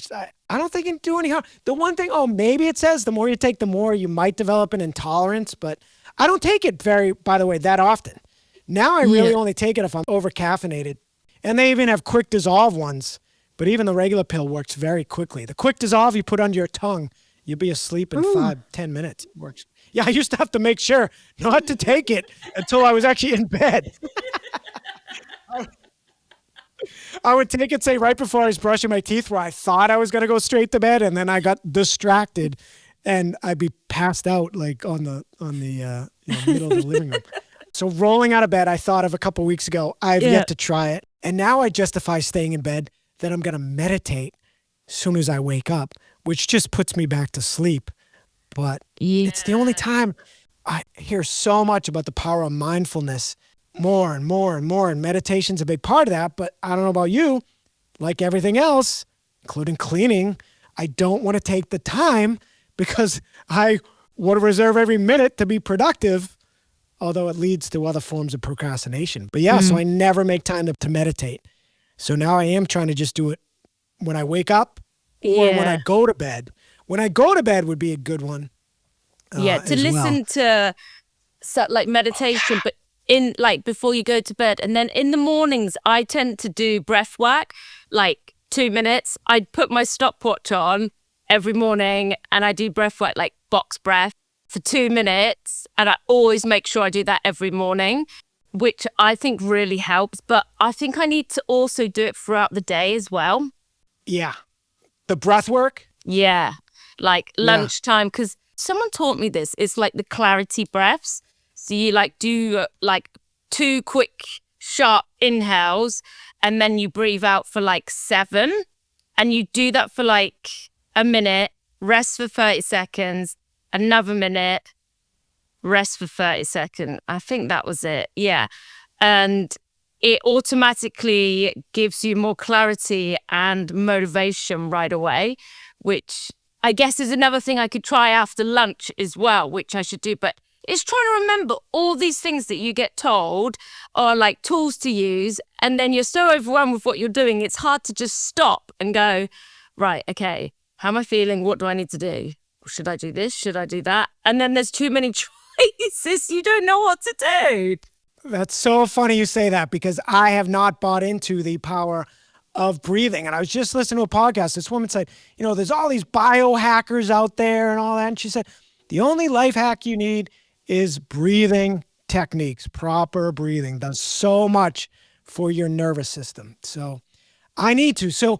don't think it can do any harm. The one thing, maybe it says the more you take, the more you might develop an intolerance, but I don't take it by the way, that often. Now I really Yeah. only take it if I'm over caffeinated. And they even have quick dissolve ones, but even the regular pill works very quickly. The quick dissolve you put under your tongue, you'll be asleep in Ooh. 5-10 minutes. It works. Yeah, I used to have to make sure not to take it until I was actually in bed. I would take it, say, right before I was brushing my teeth, where I thought I was going to go straight to bed, and then I got distracted, and I'd be passed out like on the middle of the living room. So rolling out of bed, I thought of a couple weeks ago. I've Yeah. yet to try it, and now I justify staying in bed that I'm going to meditate as soon as I wake up, which just puts me back to sleep. But Yeah. it's the only time I hear so much about the power of mindfulness, more and more and more, and meditation's a big part of that. But I don't know about you, like everything else, including cleaning, I don't want to take the time because I want to reserve every minute to be productive, although it leads to other forms of procrastination. But yeah, so I never make time to meditate. So now I am trying to just do it when I wake up or when I Yeah. go to bed. When I go to bed would be a good one. Yeah, to as listen to like meditation, but in like before you go to bed, and then in the mornings I tend to do breath work, like 2 minutes. I put my stopwatch on every morning and I do breath work, like box breath for 2 minutes, and I always make sure I do that every morning, which I think really helps. But I think I need to also do it throughout the day as well. Yeah. The breath work. Yeah, like Yeah. lunchtime, because someone taught me this. It's like the clarity breaths. So you like do like 2 quick, sharp inhales, and then you breathe out for like 7. And you do that for like a minute, rest for 30 seconds, another minute, rest for 30 seconds. I think that was it. Yeah. And it automatically gives you more clarity and motivation right away, which I guess is another thing I could try after lunch as well, which I should do. But it's trying to remember all these things that you get told are like tools to use. And then you're so overwhelmed with what you're doing, it's hard to just stop and go, right, okay, how am I feeling? What do I need to do? Should I do this? Should I do that? And then there's too many choices. You don't know what to do. That's so funny you say that because I have not bought into the power of breathing. And I was just listening to a podcast. This woman said, there's all these biohackers out there and all that. And she said, the only life hack you need is breathing techniques. Proper breathing does so much for your nervous system. So I need to. So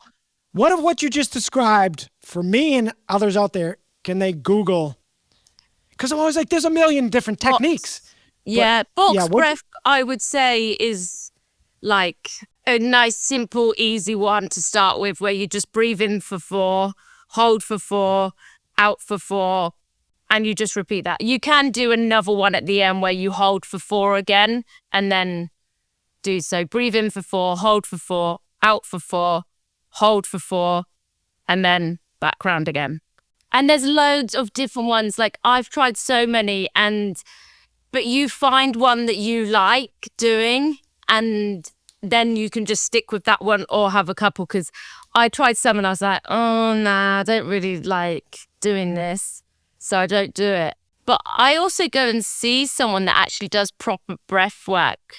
what you just described for me and others out there, can they Google? Because I'm always like, there's a million different techniques. Yeah, box yeah, breath, I would say, is like a nice, simple, easy one to start with, where you just breathe in for 4, hold for 4, out for 4, and you just repeat that. You can do another one at the end where you hold for 4 again, and then do so. Breathe in for 4, hold for 4, out for 4, hold for 4, and then back round again. And there's loads of different ones. Like I've tried so many, but you find one that you like doing, and then you can just stick with that one or have a couple. Because I tried some and I was like, oh, nah, I don't really like doing this, so I don't do it. But I also go and see someone that actually does proper breath work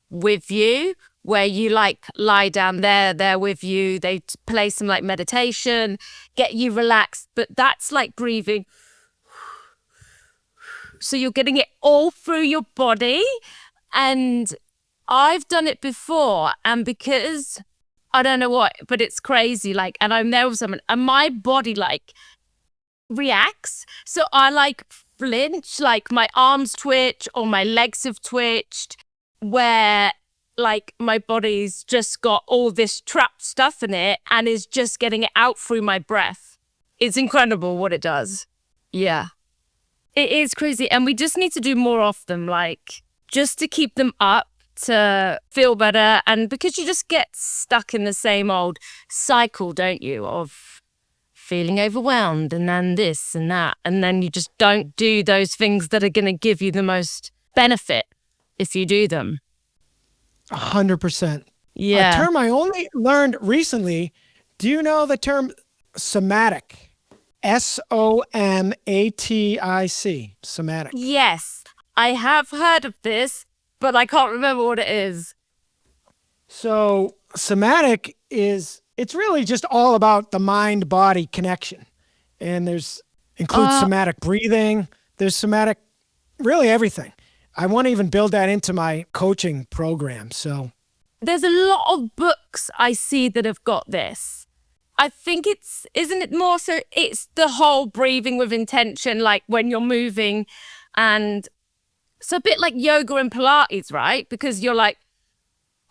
with you, where you like lie down there with you. They play some like meditation, get you relaxed, but that's like breathing. So you're getting it all through your body. And I've done it before. And because I don't know what, but it's crazy. Like, and I'm there with someone and my body like reacts. So I like flinch, like my arms twitch or my legs have twitched, where like my body's just got all this trapped stuff in it and is just getting it out through my breath. It's incredible what it does. Yeah. It is crazy. And we just need to do more of them, like just to keep them up, to feel better. And because you just get stuck in the same old cycle, don't you, of feeling overwhelmed and then this and that. And then you just don't do those things that are going to give you the most benefit if you do them. 100%. Yeah. A term I only learned recently. Do you know the term somatic? Somatic. Somatic. Yes, I have heard of this, but I can't remember what it is. So somatic it's really just all about the mind-body connection. And includes somatic breathing. There's somatic, really everything. I want to even build that into my coaching program. So there's a lot of books I see that have got this. I think isn't it more so it's the whole breathing with intention, like when you're moving, and it's a bit like yoga and Pilates, right? Because you're like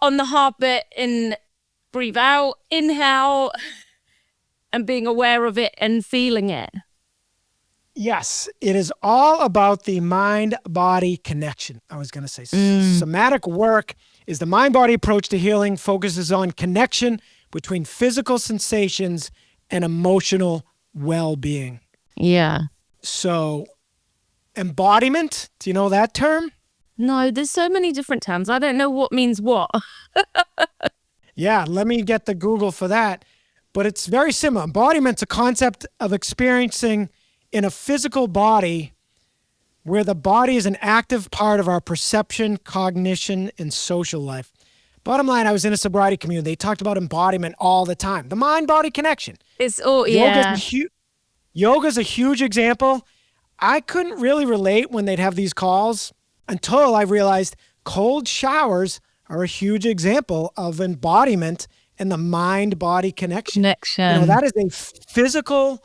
on the hard bit and breathe out, inhale, and being aware of it and feeling it. yes, it is all about the mind-body connection. I was going to say somatic work is the mind-body approach to healing, focuses on connection between physical sensations and emotional well-being. Yeah. So embodiment, do you know that term? No, there's so many different terms. I don't know what means what. Yeah, let me get the Google for that. But it's very similar. Embodiment's a concept of experiencing in a physical body where the body is an active part of our perception, cognition, and social life. Bottom line, I was in a sobriety community. They talked about embodiment all the time. The mind-body connection. It's yeah. Yoga's a huge example. I couldn't really relate when they'd have these calls until I realized cold showers are a huge example of embodiment and the mind-body connection. That is a physical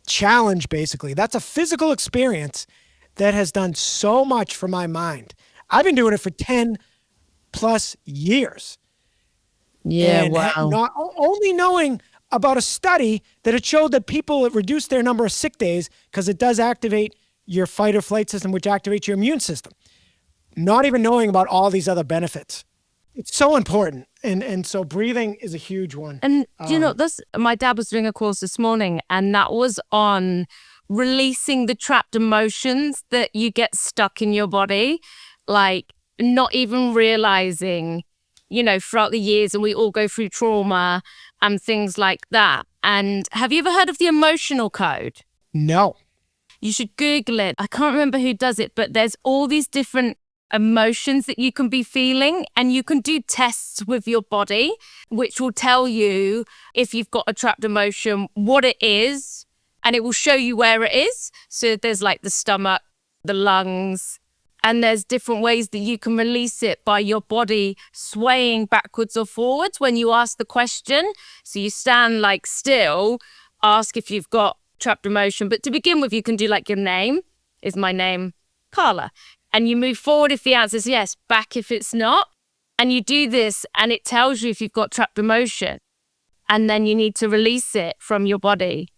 challenge, basically. That's a physical experience that has done so much for my mind. I've been doing it for 10 plus years. Yeah, and wow. Not only knowing about a study that it showed that people reduce their number of sick days because it does activate your fight or flight system, which activates your immune system. Not even knowing about all these other benefits. It's so important. And so breathing is a huge one. And do you know, my dad was doing a course this morning, and that was on releasing the trapped emotions that you get stuck in your body, like not even realizing, throughout the years, and we all go through trauma and things like that. And have you ever heard of the emotional code? No. You should Google it. I can't remember who does it, but there's all these different emotions that you can be feeling, and you can do tests with your body, which will tell you if you've got a trapped emotion, what it is, and it will show you where it is. So there's like the stomach, the lungs, and there's different ways that you can release it by your body swaying backwards or forwards when you ask the question. So you stand like still, ask if you've got trapped emotion. But to begin with, you can do like your name. Is my name Karla? And you move forward if the answer is yes, back if it's not. And you do this and it tells you if you've got trapped emotion. And then you need to release it from your body.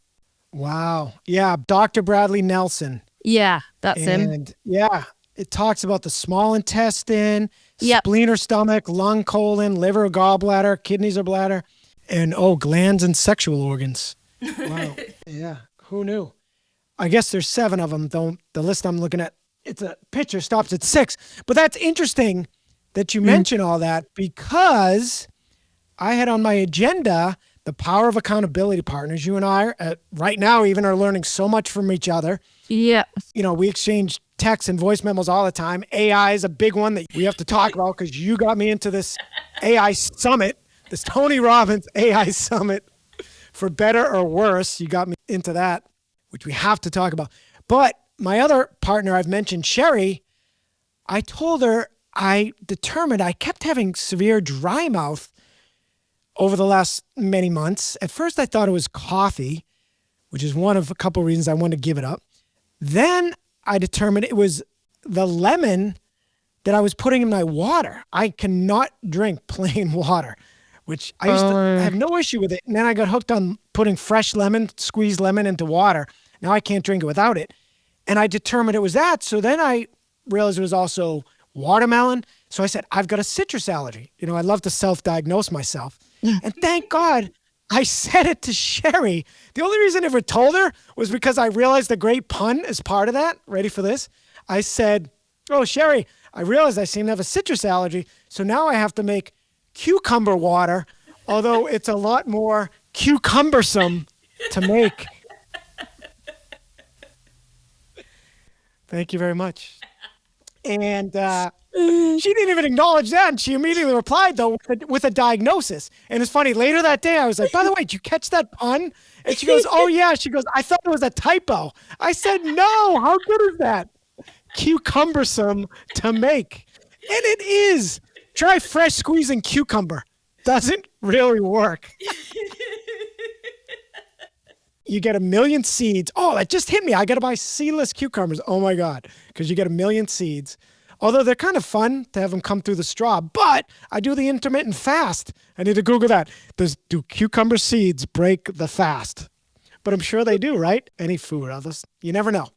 Wow. Yeah, Dr. Bradley Nelson. Yeah, that's him. And yeah, it talks about the small intestine, spleen or stomach, lung, colon, liver, gallbladder, kidneys or bladder, and glands and sexual organs. Wow. Yeah, who knew? I guess there's 7 of them, though the list I'm looking at, it's a picture stops at 6. But that's interesting that you mention all that, because I had on my agenda the power of accountability partners. You and I right now even are learning so much from each other. Yeah. We exchange texts and voice memos all the time. AI is a big one that we have to talk about, because you got me into this AI summit, this Tony Robbins AI summit, for better or worse. You got me into that, which we have to talk about. But my other partner I've mentioned, Sherry, I told her I kept having severe dry mouth over the last many months. At first I thought it was coffee, which is one of a couple of reasons I wanted to give it up. Then I determined it was the lemon that I was putting in my water. I cannot drink plain water, which I used to have no issue with it. And then I got hooked on putting fresh lemon, squeezed lemon into water. Now I can't drink it without it. And I determined it was that. So then I realized it was also watermelon. So I said, I've got a citrus allergy. I love to self-diagnose myself. And thank God I said it to Sherry. The only reason I ever told her was because I realized the great pun is part of that. Ready for this? I said, oh, Sherry, I realized I seem to have a citrus allergy, so now I have to make cucumber water, although it's a lot more cucumbersome to make. Thank you very much. And she didn't even acknowledge that. And she immediately replied, though, with a diagnosis. And it's funny, later that day, I was like, by the way, did you catch that pun? And she goes, oh, yeah. She goes, I thought it was a typo. I said, no, how good is that? Cucumbersome to make. And it is. Try fresh squeezing cucumber. Doesn't really work. You get 1 million seeds. Oh, that just hit me. I got to buy seedless cucumbers. Oh, my God. Because you get 1 million seeds. Although they're kind of fun to have them come through the straw. But I do the intermittent fast. I need to Google that. Do cucumber seeds break the fast? But I'm sure they do, right? Any food, others. You never know.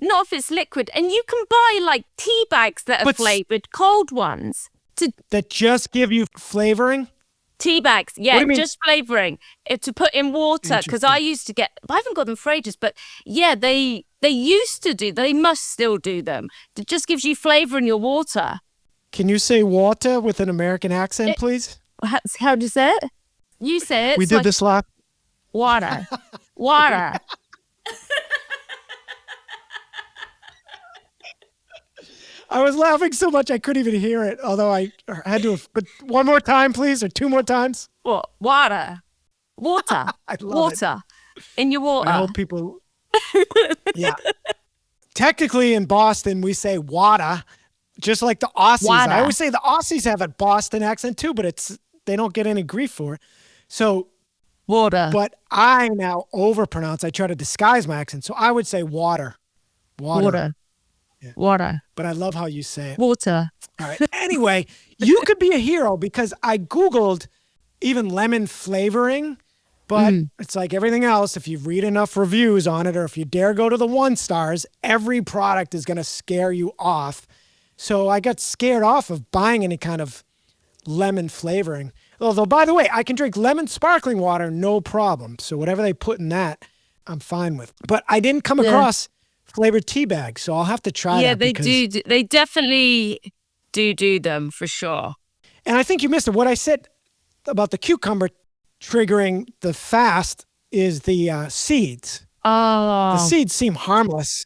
Not if it's liquid. And you can buy like tea bags that are flavored, cold ones. That just give you flavoring? Tea bags, yeah, just flavoring. To put in water, because I used to get, I haven't got them for ages, but yeah, they used to do, they must still do them. It just gives you flavor in your water. Can you say water with an American accent, please? How do you say it? You say it. We did this last. Water. Water. I was laughing so much I couldn't even hear it, although I had to. But one more time, please, or 2 more times. What? Water. Water. I love water. In your water. I hope people. Yeah. Technically, in Boston, we say water, just like the Aussies. Water. I always say the Aussies have a Boston accent too, but they don't get any grief for it. So. Water. But I now overpronounce. I try to disguise my accent, so I would say water. Water. Yeah. Water. But I love how you say it. Water. All right. Anyway, you could be a hero because I Googled even lemon flavoring, but it's like everything else. If you read enough reviews on it, or if you dare go to the 1 stars, every product is going to scare you off. So I got scared off of buying any kind of lemon flavoring. Although, by the way, I can drink lemon sparkling water, no problem. So whatever they put in that, I'm fine with. But I didn't come across flavored tea bags, so I'll have to try that. Yeah, they do. They definitely do them for sure. And I think you missed it. What I said about the cucumber triggering the fast is the seeds. Oh. The seeds seem harmless,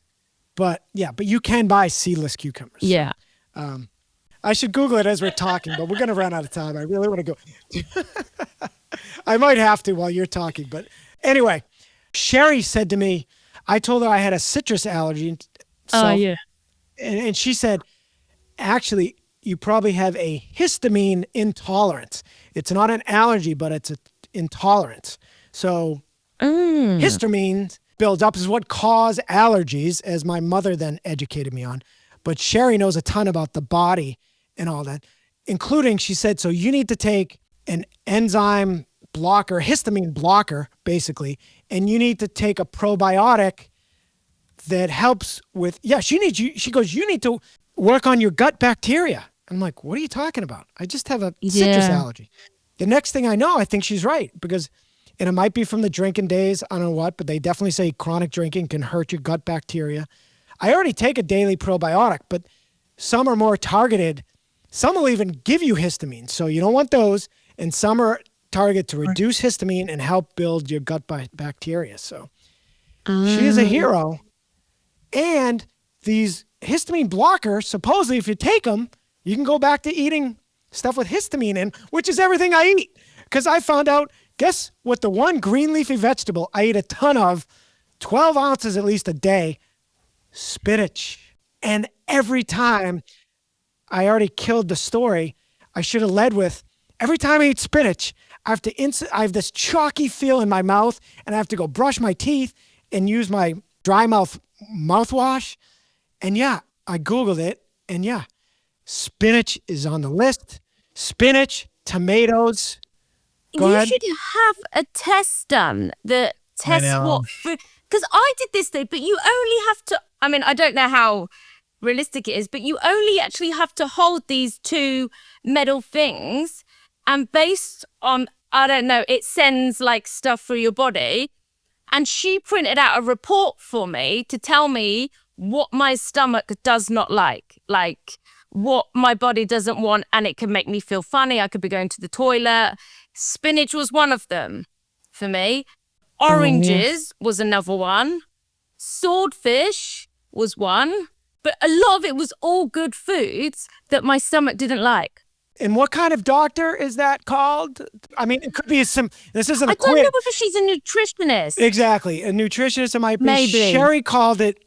but you can buy seedless cucumbers. Yeah. I should Google it as we're talking, but we're going to run out of time. I really want to go. I might have to while you're talking, but anyway, Sherry said to me, I told her I had a citrus allergy. And she said, actually, you probably have a histamine intolerance. It's not an allergy, but it's an intolerance. So histamine builds up is what cause allergies, as my mother then educated me on. But Sherry knows a ton about the body and all that, including, she said, so you need to take an enzyme blocker, histamine blocker, basically, and you need to take a probiotic that helps with, she goes, you need to work on your gut bacteria. I'm like, what are you talking about? I just have a citrus allergy. The next thing I know, I think she's right, because, and it might be from the drinking days, I don't know what, but they definitely say chronic drinking can hurt your gut bacteria. I already take a daily probiotic, but some are more targeted. Some will even give you histamine, so you don't want those. And some are targeted to reduce histamine and help build your gut bacteria. So she is a hero. And these histamine blockers, supposedly if you take them, you can go back to eating stuff with histamine in, which is everything I eat. Because I found out, guess what, the one green leafy vegetable I eat a ton of, 12 ounces at least a day, spinach. And every time, I already killed the story, I should have led with, every time I eat spinach, I have this chalky feel in my mouth, and I have to go brush my teeth and use my dry mouthwash. And I Googled it, and spinach is on the list. Spinach, tomatoes. Go ahead. You should have a test done that tests what food. Because I did this though, but you only have to, I mean, I don't know how realistic it is, but you only actually have to hold these 2 metal things, and based on I don't know, it sends like stuff through your body. And she printed out a report for me to tell me what my stomach does not like what my body doesn't want, and it can make me feel funny. I could be going to the toilet. Spinach was one of them for me. Oranges was another one. Swordfish was one. But a lot of it was all good foods that my stomach didn't like. And what kind of doctor is that called? I mean, it could be this isn't a quiz. I don't know if she's a nutritionist. Exactly. A nutritionist, it might be. Maybe. Sherry called it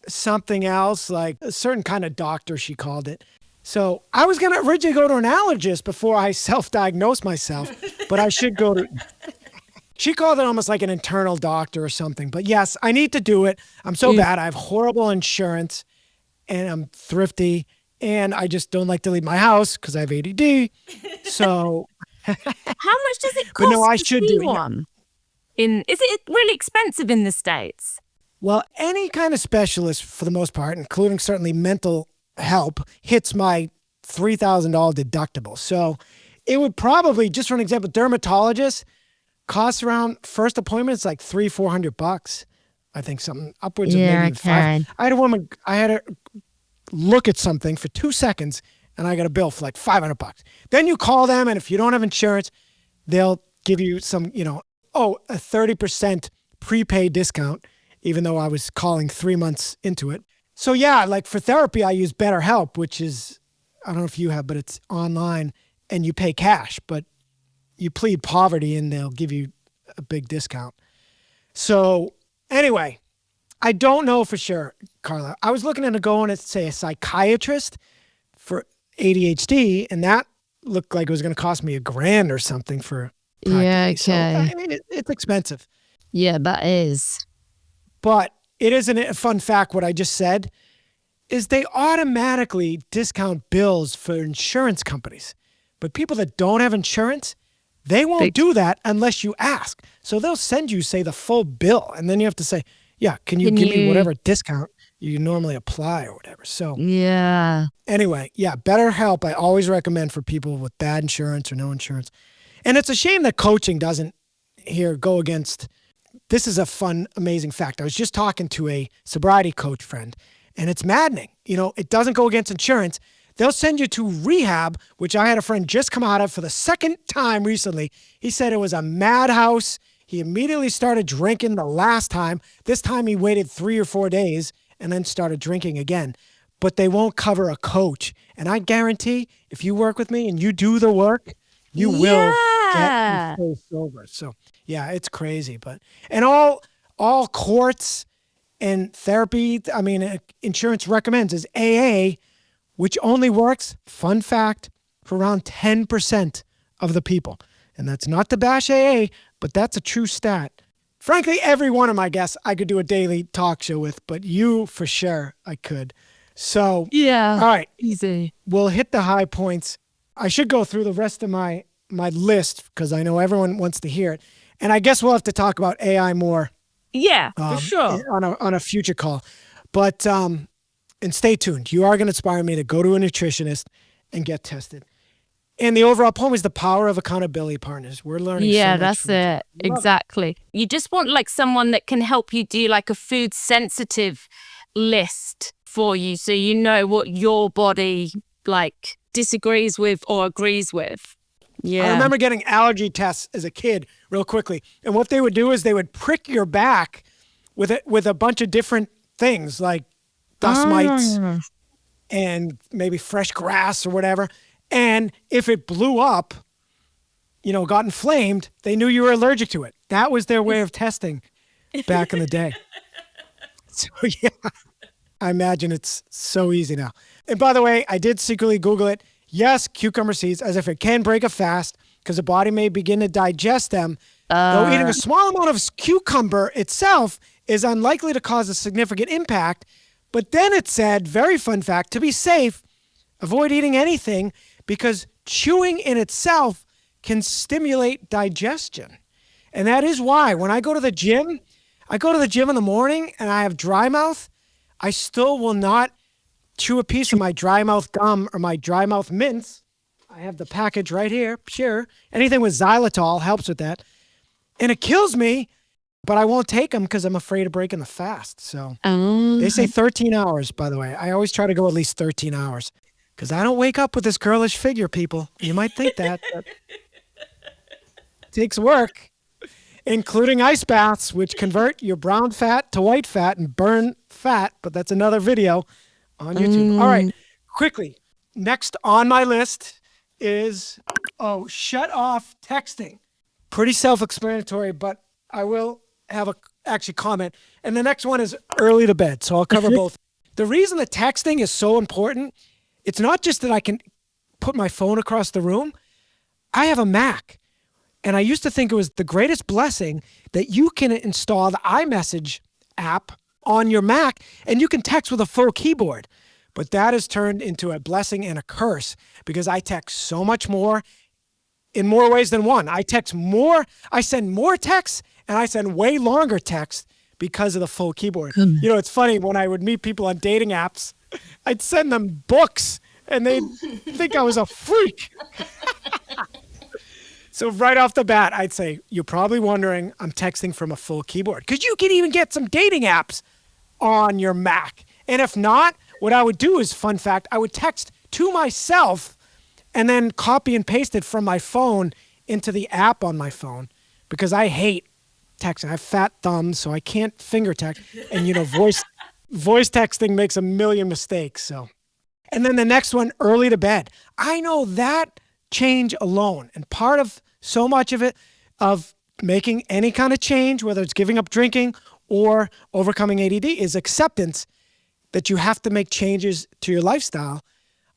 something else, like a certain kind of doctor, she called it. So I was going to originally go to an allergist before I self-diagnosed myself, but I should go to... She called it almost like an internal doctor or something. But yes, I need to do it. I'm so bad. I have horrible insurance, and I'm thrifty, and I just don't like to leave my house because I have ADD. So... How much does it cost I should to see do it. one? Is it really expensive in the States? Well, any kind of specialist, for the most part, including certainly mental help, hits my $3,000 deductible. So it would probably, just for an example, dermatologist costs around, first appointment, it's like $300-400. I think something upwards of maybe $500. I had her look at something for 2 seconds, and I got a bill for like $500. Then you call them, and if you don't have insurance, they'll give you some, a 30% prepaid discount, even though I was calling 3 months into it. So yeah, like for therapy, I use BetterHelp, which is, I don't know if you have, but it's online and you pay cash, but you plead poverty and they'll give you a big discount. So anyway, I don't know for sure, Karla. I was looking into going to, say, a psychiatrist for ADHD, and that looked like it was going to cost me $1,000 or something for practically. Yeah, okay. So, I mean, it's expensive. Yeah, that is. But it isn't a fun fact what I just said is they automatically discount bills for insurance companies. But people that don't have insurance, they won't do that unless you ask. So they'll send you, say, the full bill. And then you have to say, yeah, can you give me whatever discount you normally apply or whatever. So yeah. Anyway, yeah, BetterHelp I always recommend for people with bad insurance or no insurance. And it's a shame that coaching doesn't here go against. This is a fun, amazing fact. I was just talking to a sobriety coach friend, and it's maddening. It doesn't go against insurance. They'll send you to rehab, which I had a friend just come out of for the second time recently. He said it was a madhouse. He immediately started drinking the last time. This time he waited 3 or 4 days and then started drinking again. But they won't cover a coach. And I guarantee if you work with me and you do the work, you will get sober. So yeah, it's crazy. And all courts and therapy, I mean, insurance recommends is AA, which only works, fun fact, for around 10% of the people. And that's not to bash AA, but that's a true stat. Frankly, every one of my guests I could do a daily talk show with, but you for sure I could. So, yeah, all right, easy. We'll hit the high points. I should go through the rest of my list because I know everyone wants to hear it. And I guess we'll have to talk about AI more. Yeah, for sure. On a future call. But, and stay tuned. You are going to inspire me to go to a nutritionist and get tested. And the overall point is the power of accountability partners. We're learning so much that's it. Exactly. You just want like someone that can help you do like a food sensitive list for you so you know what your body like disagrees with or agrees with. Yeah. I remember getting allergy tests as a kid real quickly. And what they would do is they would prick your back with a bunch of different things like dust mites and maybe fresh grass or whatever. And if it blew up, got inflamed, they knew you were allergic to it. That was their way of testing back in the day. So yeah, I imagine it's so easy now. And by the way, I did secretly Google it. Yes, cucumber seeds, as if it can break a fast because the body may begin to digest them. Though eating a small amount of cucumber itself is unlikely to cause a significant impact. But then it said, very fun fact, to be safe, avoid eating anything because chewing in itself can stimulate digestion. And that is why when I go to the gym in the morning and I have dry mouth, I still will not chew a piece of my dry mouth gum or my dry mouth mints I have the package right here. Sure. Anything with xylitol helps with that. And it kills me, but I won't take them because I'm afraid of breaking the fast. So they say 13 hours, by the way. I always try to go at least 13 hours because I don't wake up with this girlish figure, people. You might think that, but it takes work, including ice baths, which convert your brown fat to white fat and burn fat. But that's another video on YouTube. All right, quickly. Next on my list is, shut off texting. Pretty self-explanatory, but I will have a actually comment. And the next one is early to bed. So I'll cover both. The reason that texting is so important, it's not just that I can put my phone across the room. I have a Mac. And I used to think it was the greatest blessing that you can install the iMessage app on your Mac and you can text with a full keyboard. But that has turned into a blessing and a curse because I text so much more in more ways than one. I text more, I send more texts, and I send way longer texts because of the full keyboard. You know, it's funny, when I would meet people on dating apps, I'd send them books, and they'd think I was a freak. So right off the bat, I'd say, you're probably wondering I'm texting from a full keyboard, because you can even get some dating apps on your Mac. And if not, what I would do is, fun fact, I would text to myself and then copy and paste it from my phone into the app on my phone because I hate texting. I have fat thumbs, so I can't finger text. And, you know, voice texting makes a million mistakes. So, and then the next one, early to bed. I know that change alone, and part of so much of it, of making any kind of change, whether it's giving up drinking or overcoming ADD, is acceptance that you have to make changes to your lifestyle.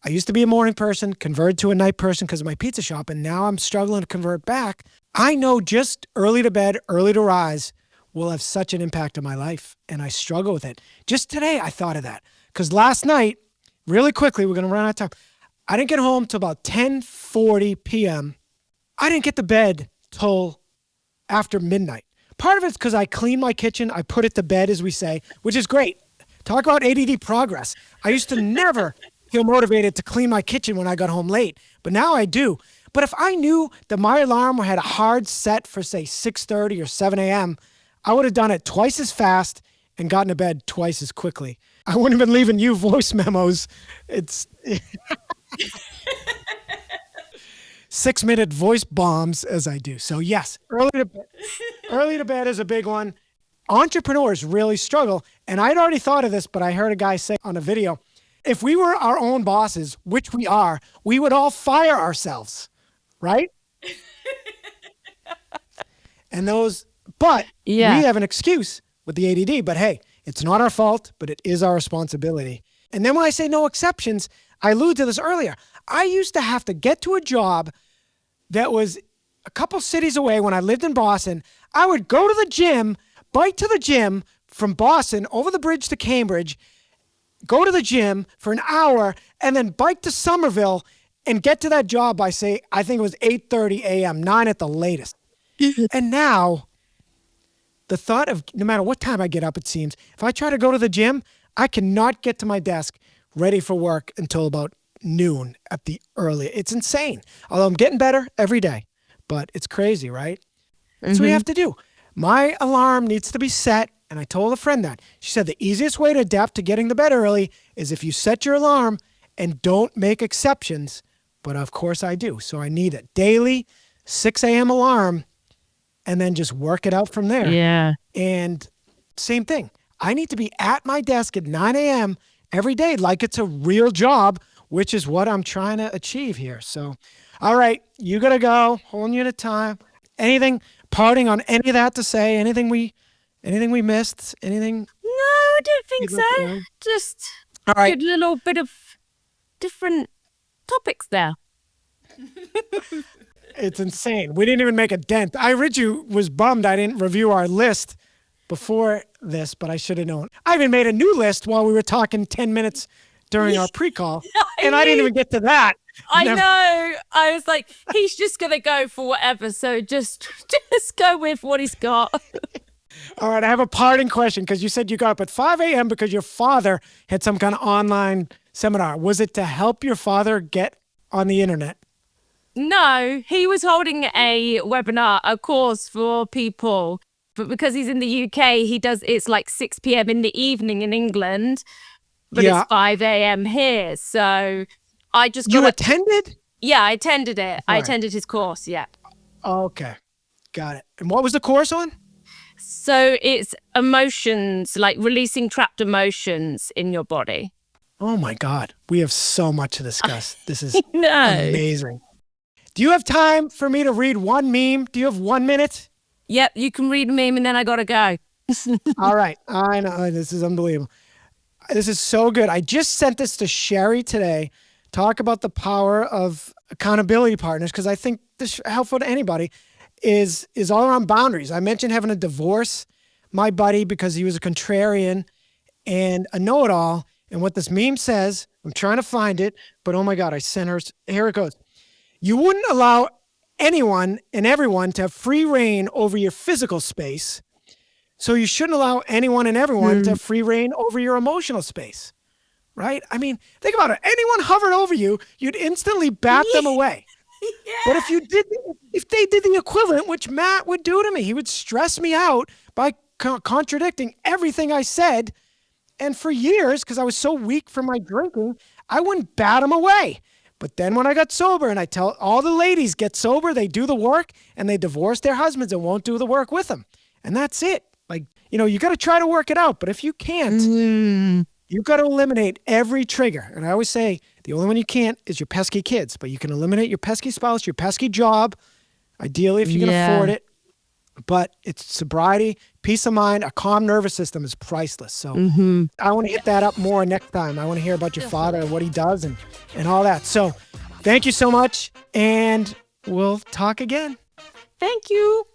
I used to be a morning person, converted to a night person because of my pizza shop, and now I'm struggling to convert back. I know just early to bed, early to rise will have such an impact on my life, and I struggle with it. Just today, I thought of that because last night, really quickly, we're going to run out of time. I didn't get home till about 10:40 p.m. I didn't get to bed till after midnight. Part of it's because I cleaned my kitchen. I put it to bed, as we say, which is great. Talk about ADD progress. I used to never feel motivated to clean my kitchen when I got home late, but now I do. But if I knew that my alarm had a hard set for, say, 6:30 or 7 a.m., I would have done it twice as fast and gotten to bed twice as quickly. I wouldn't have been leaving you voice memos. It's 6-minute voice bombs as I do. So yes, early to bed is a big one. Entrepreneurs really struggle. And I'd already thought of this, but I heard a guy say on a video, if we were our own bosses, which we are, we would all fire ourselves, right? But we have an excuse with the ADD, but hey, it's not our fault, but it is our responsibility. And then when I say no exceptions, I alluded to this earlier. I used to have to get to a job that was a couple cities away when I lived in Boston. I would go to the gym, bike to the gym from Boston over the bridge to Cambridge, go to the gym for an hour, and then bike to Somerville and get to that job by, say, I think it was 8:30 a.m., 9 at the latest. And now, the thought of no matter what time I get up, it seems, if I try to go to the gym, I cannot get to my desk ready for work until about noon at the earliest. It's insane. Although I'm getting better every day, but it's crazy, right? That's what you have to do. My alarm needs to be set, and I told a friend that. She said the easiest way to adapt to getting to bed early is if you set your alarm and don't make exceptions, but of course I do. So I need a daily 6 a.m. alarm and then just work it out from there. Yeah. And same thing. I need to be at my desk at 9 a.m. every day like it's a real job, which is what I'm trying to achieve here. So, all right, you got to go. Holding you at a time. Anything parting on any of that to say? Anything we missed? Anything? No, I don't think so. Just all right. Good little bit of different topics there. It's insane. We didn't even make a dent. Riju was bummed I didn't review our list before this, but I should have known. I even made a new list while we were talking 10 minutes during our pre-call, and I didn't even get to that. I know. I was like, he's just going to go for whatever, so just go with what he's got. All right, I have a parting question because you said you got up at 5 a.m. because your father had some kind of online seminar. Was it to help your father get on the internet? No, he was holding a webinar, a course for people. But because he's in the UK, it's like 6 p.m. in the evening in England, but it's Yeah. 5 a.m. here. So I just You attended? Yeah, I attended it. I Right. attended his course, yeah. Okay. Got it. And what was the course on? So it's emotions, like releasing trapped emotions in your body. Oh my God. We have so much to discuss. This is No. amazing. Do you have time for me to read one meme? Do you have 1 minute? Yep, you can read a meme and then I gotta go. All right. I know. This is unbelievable. This is so good. I just sent this to Sherry today. Talk about the power of accountability partners, because I think this is helpful to anybody, is all around boundaries. I mentioned having to divorce my buddy because he was a contrarian and a know-it-all. And what this meme says, I'm trying to find it, but oh my God, I sent her. Here it goes. You wouldn't allow anyone and everyone to have free reign over your physical space. So you shouldn't allow anyone and everyone to have free reign over your emotional space, right? I mean, think about it. Anyone hovered over you, you'd instantly bat them away. But if they did the equivalent, which Matt would do to me, he would stress me out by contradicting everything I said. And for years, because I was so weak from my drinking, I wouldn't bat him away. But then when I got sober, and I tell all the ladies get sober, they do the work, and they divorce their husbands and won't do the work with them. And that's it. Like, you got to try to work it out. But if you can't, you've got to eliminate every trigger. And I always say the only one you can't is your pesky kids. But you can eliminate your pesky spouse, your pesky job, ideally if you can afford it. But it's sobriety, peace of mind, a calm nervous system is priceless. So I want to hit that up more next time. I want to hear about your father and what he does and all that. So thank you so much. And we'll talk again. Thank you.